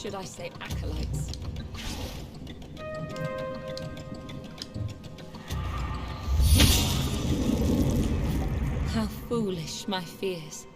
should I say acolytes? How foolish my fears.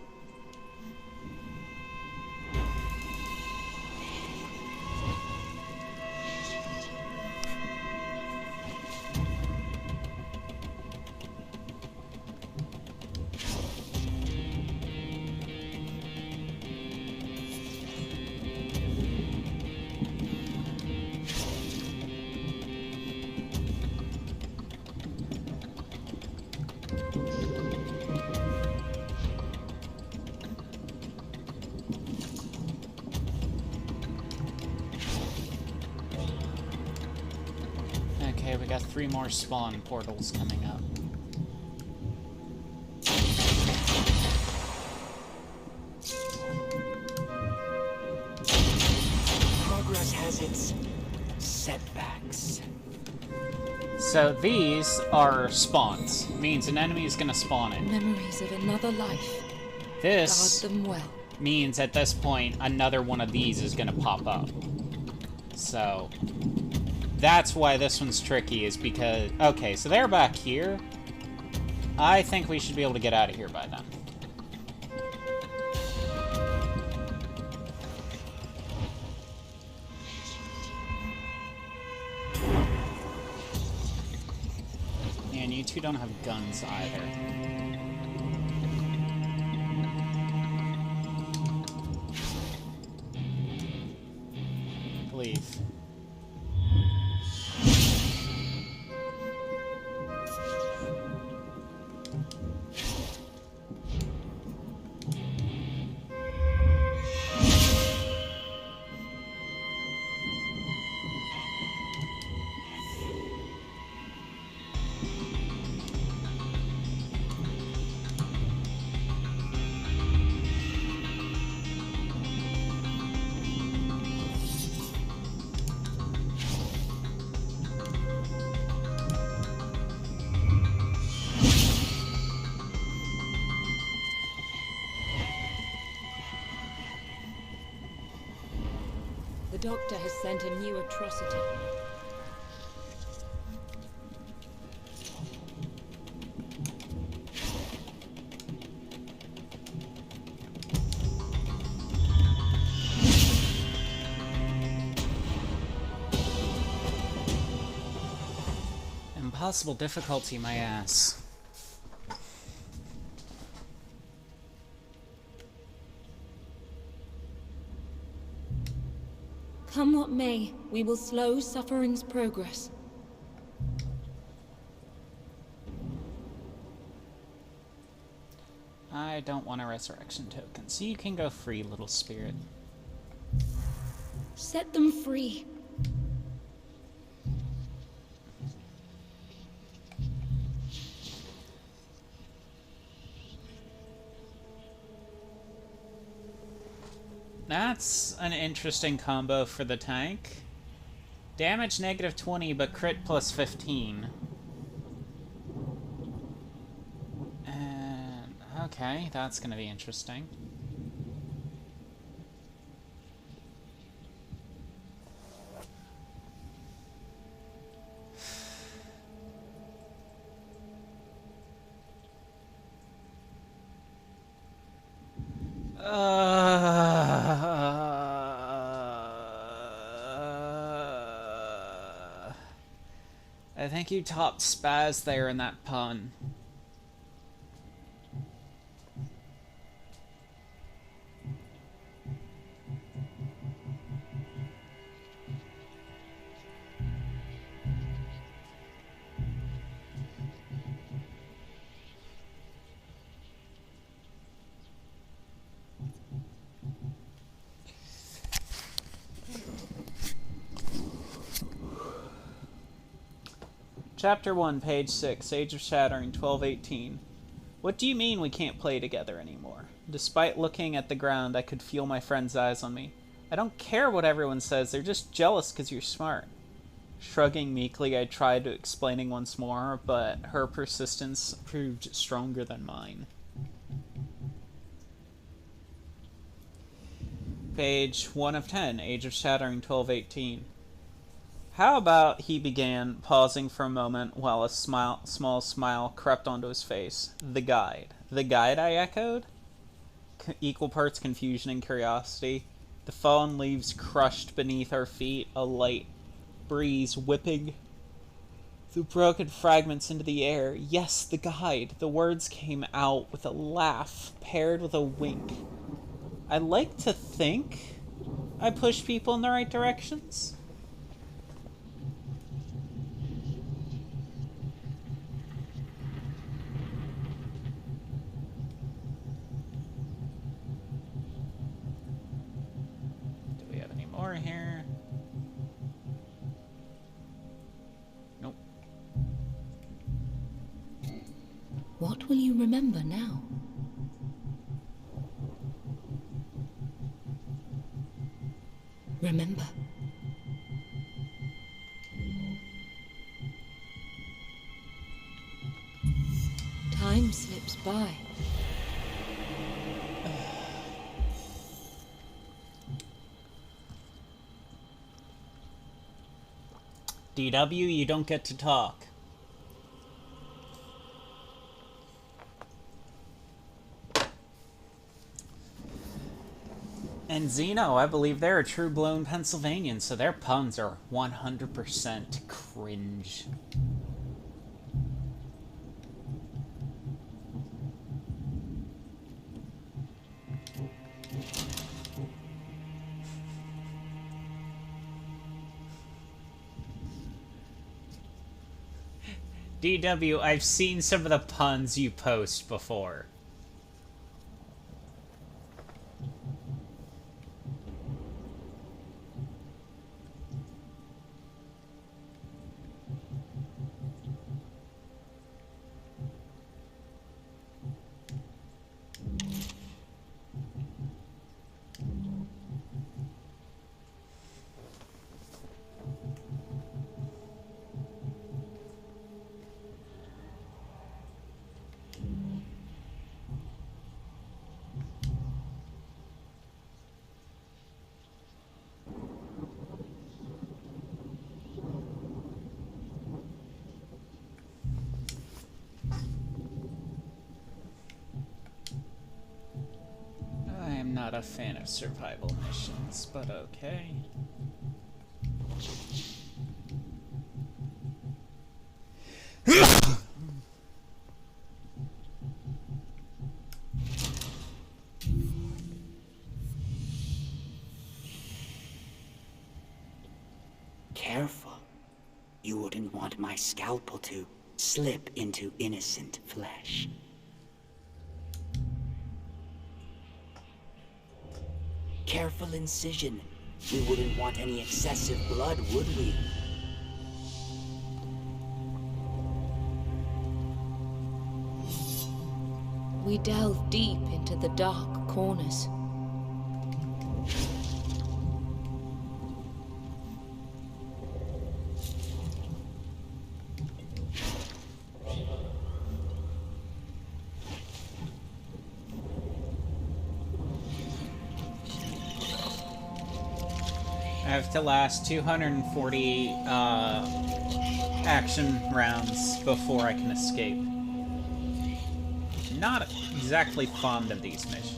Okay, we got 3 more spawn portals coming up. Progress has its setbacks. So these are spawns. Means an enemy is gonna spawn in. Memories of another life. This Guard them well. means at this point another one of these is gonna pop up. So that's why this one's tricky, is because... Okay, so they're back here. I think we should be able to get out of here by then. And you two don't have guns either. Leave. The doctor has sent a new atrocity. Impossible difficulty, my ass. Come what may, we will slow suffering's progress. I don't want a resurrection token, so you can go free, little spirit. Set them free. That's an interesting combo for the tank. Damage negative 20, but crit plus 15. And, okay, that's gonna be interesting. I think you topped Spaz there in that pun. Chapter 1, page 6, Age of Shattering, 1218. What do you mean we can't play together anymore? Despite looking at the ground, I could feel my friend's eyes on me. I don't care what everyone says, they're just jealous because you're smart. Shrugging meekly, I tried explaining once more, but her persistence proved stronger than mine. age 1 of 10, age of shattering 1218. How about he began, pausing for a moment while a small smile crept onto his face. The guide. The guide, I echoed? Equal parts confusion and curiosity. The fallen leaves crushed beneath our feet, a light breeze whipping the broken fragments into the air. Yes, the guide. The words came out with a laugh, paired with a wink. I like to think I push people in the right directions. Do we have any more here? Nope. What will you remember now? Remember. Time slips by. DW, you don't get to talk. And Zeno, I believe they're a true-blown Pennsylvanian, so their puns are 100% cringe. DW, I've seen some of the puns you post before. I am not a fan of survival missions, but okay. Careful. You wouldn't want my scalpel to slip into innocent flesh. Careful incision. We wouldn't want any excessive blood, would we? We delve deep into the dark corners. I have to last 240 action rounds before I can escape. Not exactly fond of these missions.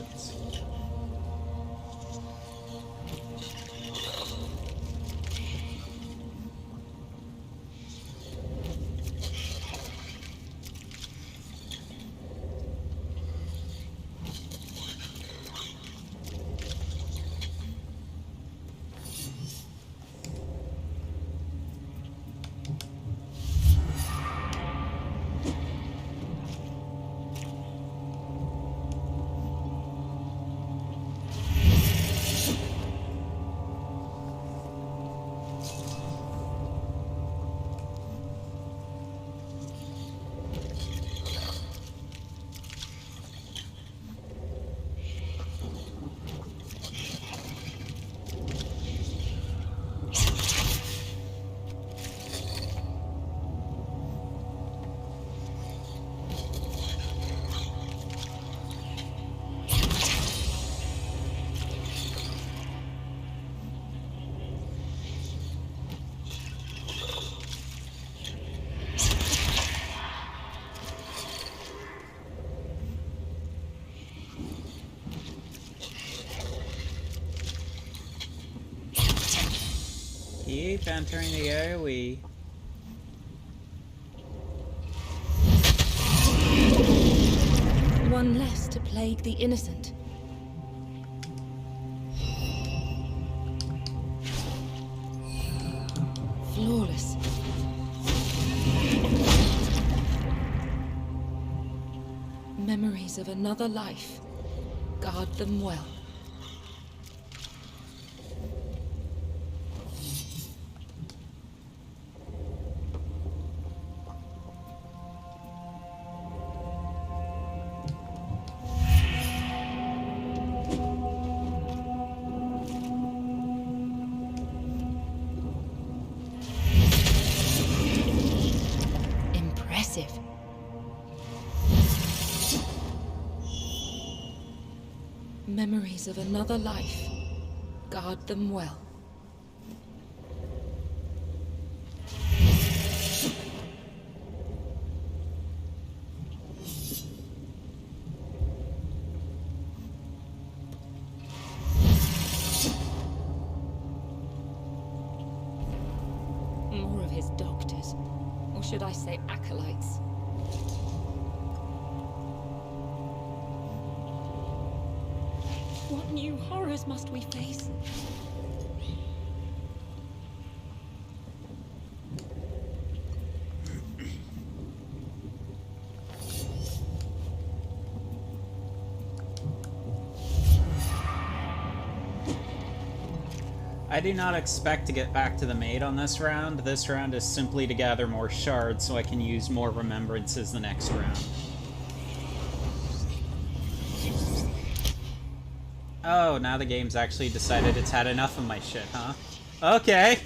escape, entering the AoE. One less to plague the innocent. Flawless. Memories of another life. Guard them well. Impressive. Memories of another life. Guard them well. More of his doctors. Or should I say acolytes? What new horrors must we face? I do not expect to get back to the maid on this round. This round is simply to gather more shards so I can use more remembrances the next round. Oh, now the game's actually decided it's had enough of my shit, huh? Okay.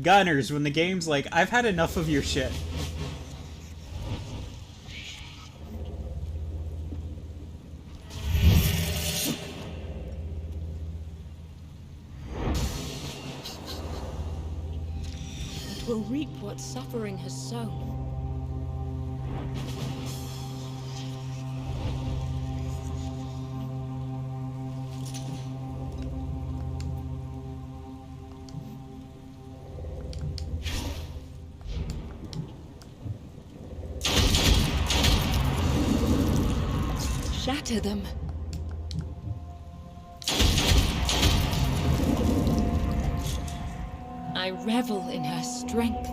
Gunners, when the game's like, I've had enough of your shit. It will reap what suffering has sown. Shatter them. I revel in her strength.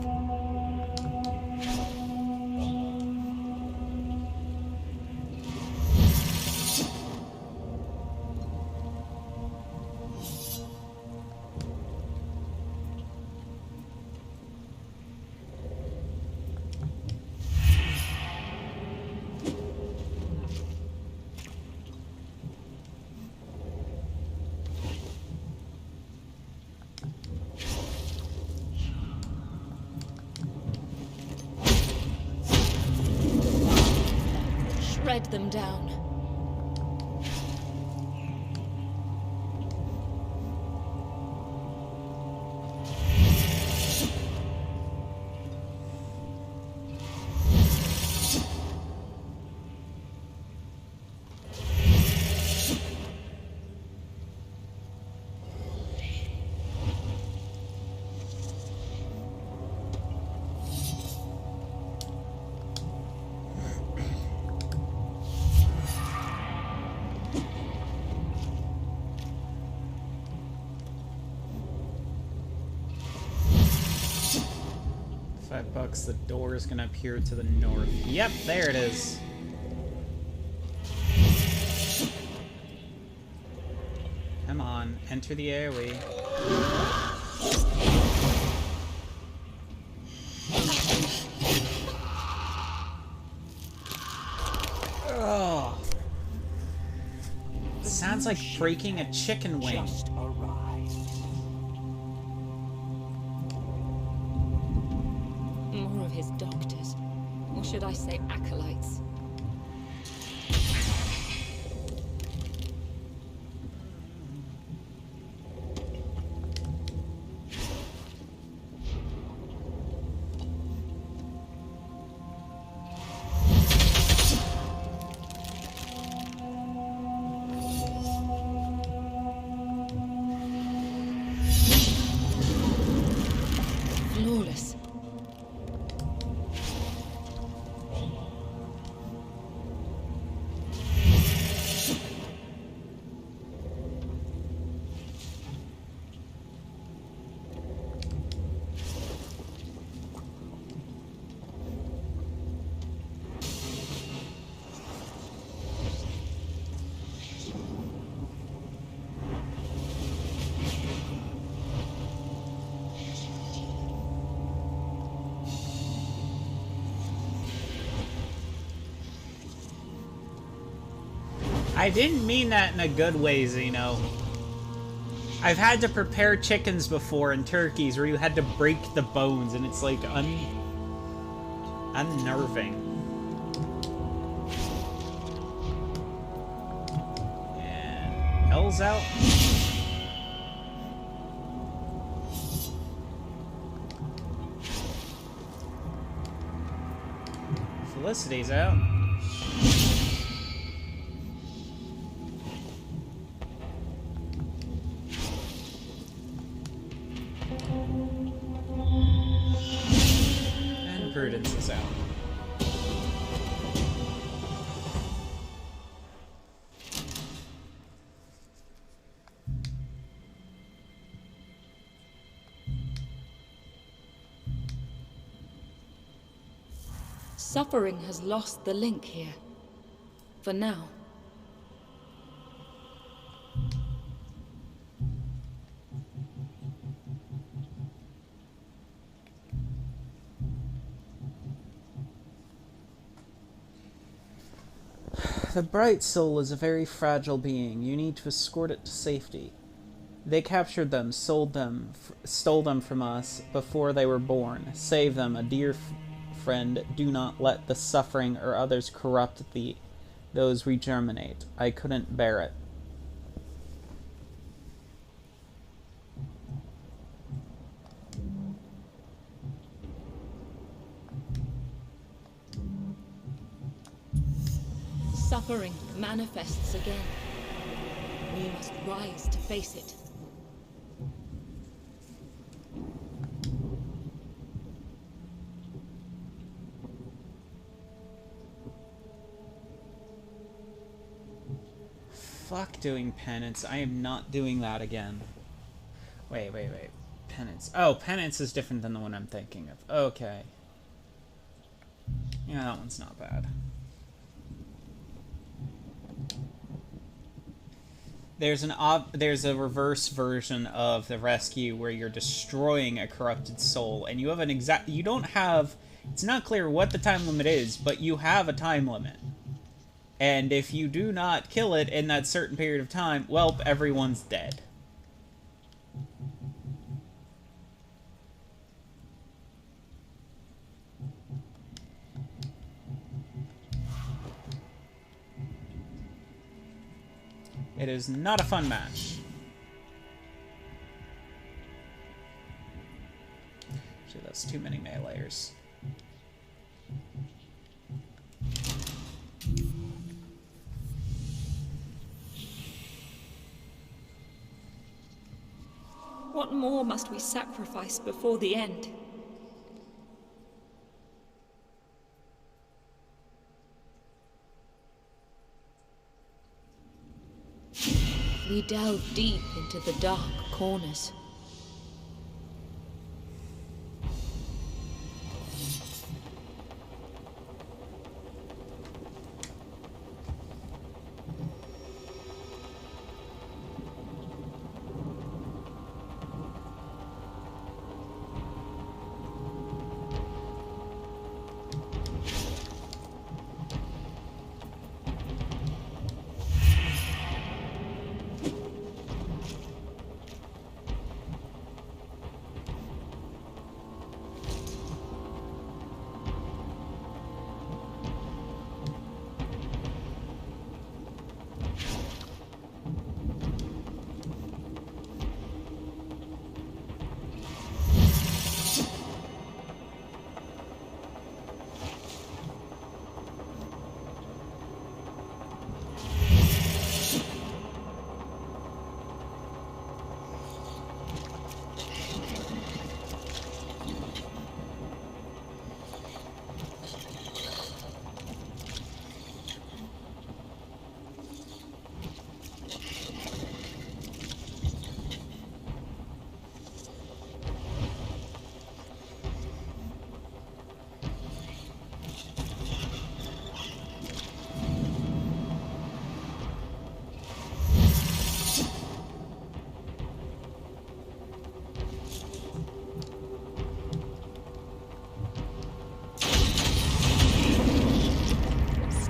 Shred them down. $5, the door is gonna appear to the north. Yep, there it is. Come on, enter the AoE. Oh. Sounds like breaking a chicken wing. Just arrived. More of his doctors. Or should I say acolytes? I didn't mean that in a good way, Zeno. I've had to prepare chickens before and turkeys where you had to break the bones, and it's like unnerving. And L's out. Felicity's out. And Prudence is out. Suffering has lost the link here. For now. The Bright Soul is a very fragile being. You need to escort it to safety. They captured them, stole them from us before they were born. Save them, a dear friend. Do not let the suffering or others corrupt those we germinate. I couldn't bear it. Suffering manifests again. We must rise to face it. Fuck doing penance. I am not doing that again. Wait. Penance. Oh, penance is different than the one I'm thinking of. Okay. Yeah, that one's not bad. There's a reverse version of the rescue where you're destroying a corrupted soul, and you have it's not clear what the time limit is, but you have a time limit. And if you do not kill it in that certain period of time, well, everyone's dead. It is not a fun match. Actually, that's too many meleeers. What more must we sacrifice before the end? We delve deep into the dark corners.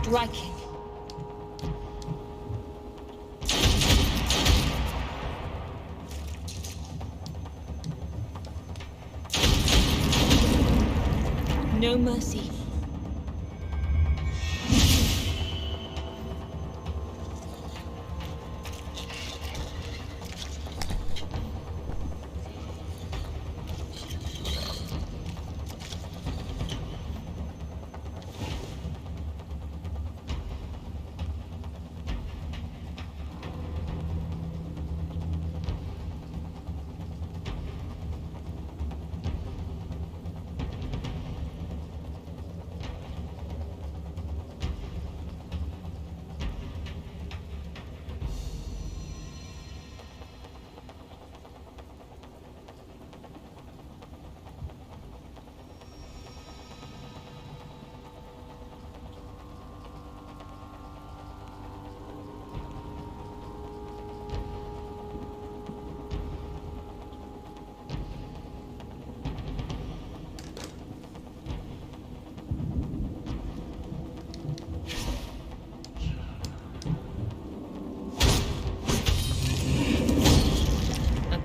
Striking. no mercy.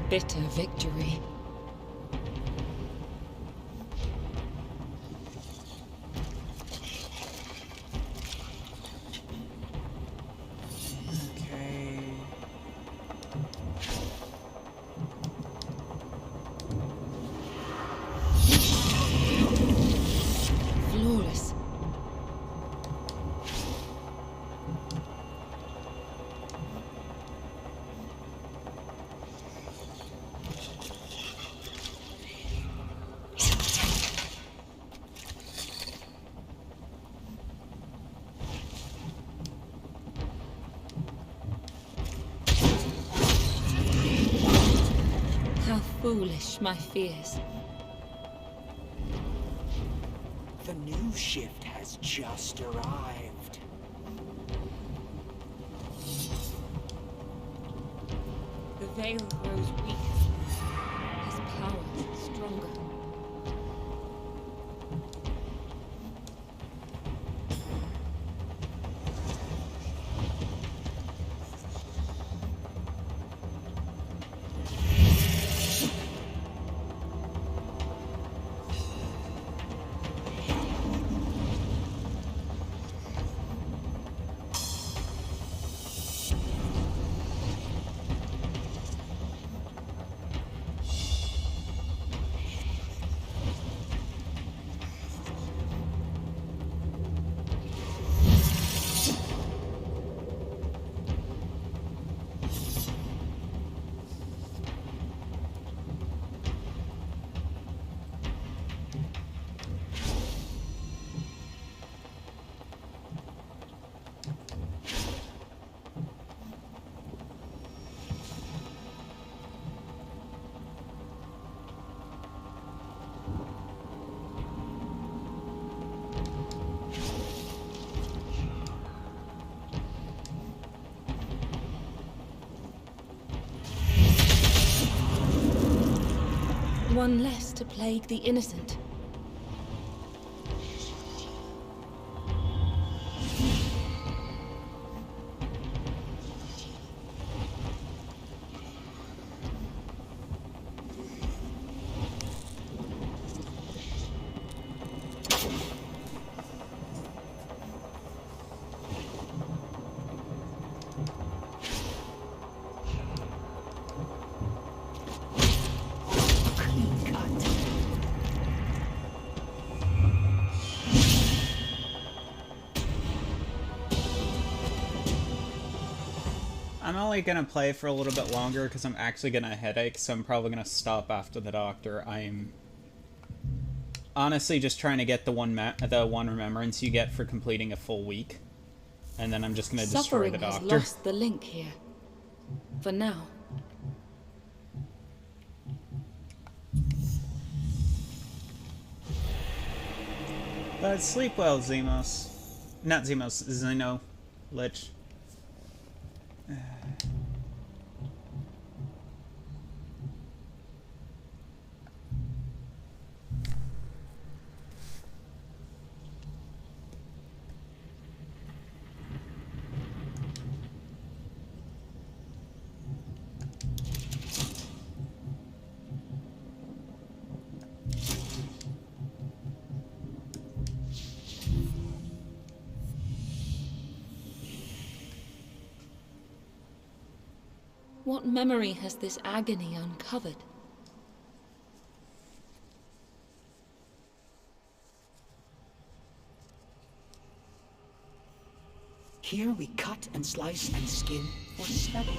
Bitter victory. Okay. Flawless. How foolish my fears. The new shift has just arrived. The veil grows weak. His power stronger. One less to plague the innocent. I'm only gonna play for a little bit longer because I'm actually getting a headache, so I'm probably gonna stop after the doctor. I'm honestly just trying to get the one remembrance you get for completing a full week, and then I'm just gonna destroy the Suffering has doctor. lost the link here. For now. But sleep well, Zemos. Not Zemos, Zeno. Lich. What memory has this agony uncovered? Here we cut and slice and skin for study.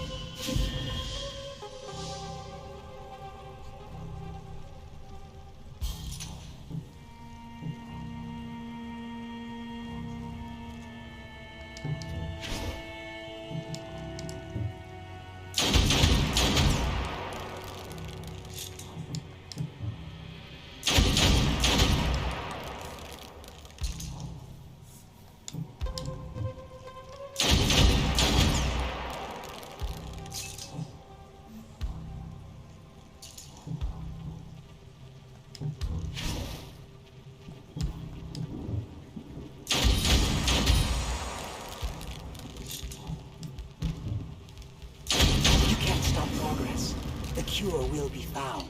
The cure will be found.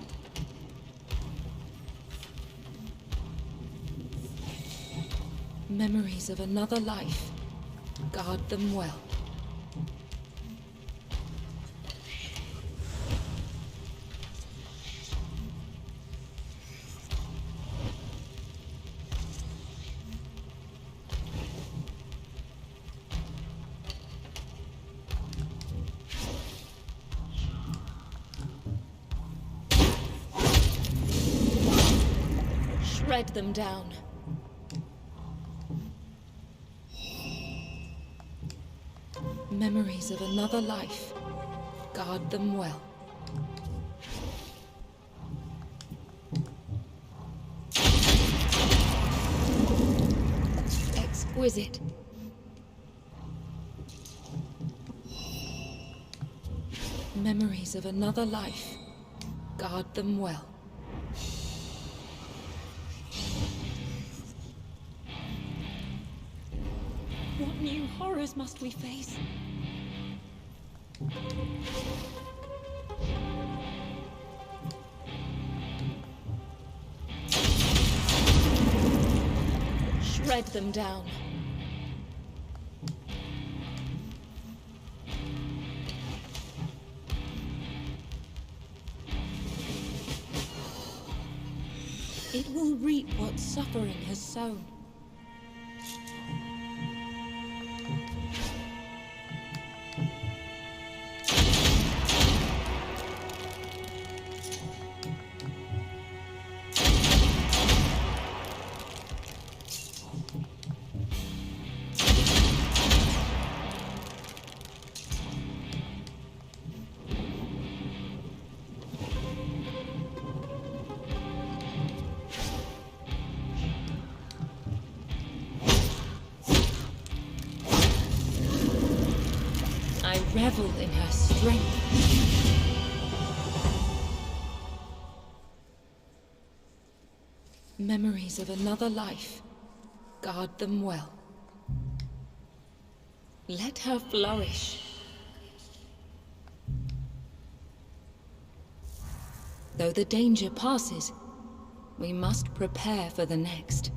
Memories of another life. Guard them well. Shred them down. Memories of another life. Guard them well. Exquisite. Memories of another life. Guard them well. What new horrors must we face? Shred them down. It will reap what suffering has sown. I revel in her strength. Memories of another life. Guard them well. Let her flourish. Though the danger passes, we must prepare for the next.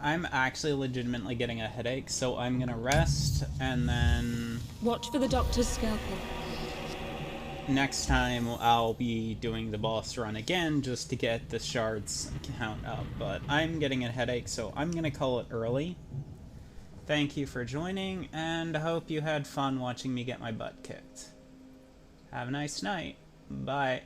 I'm actually legitimately getting a headache, so I'm gonna rest, and then Watch for the doctor's scalpel. next time I'll be doing the boss run again just to get the shards count up. But I'm getting a headache, so I'm gonna call it early. Thank you for joining, and I hope you had fun watching me get my butt kicked. Have a nice night. Bye.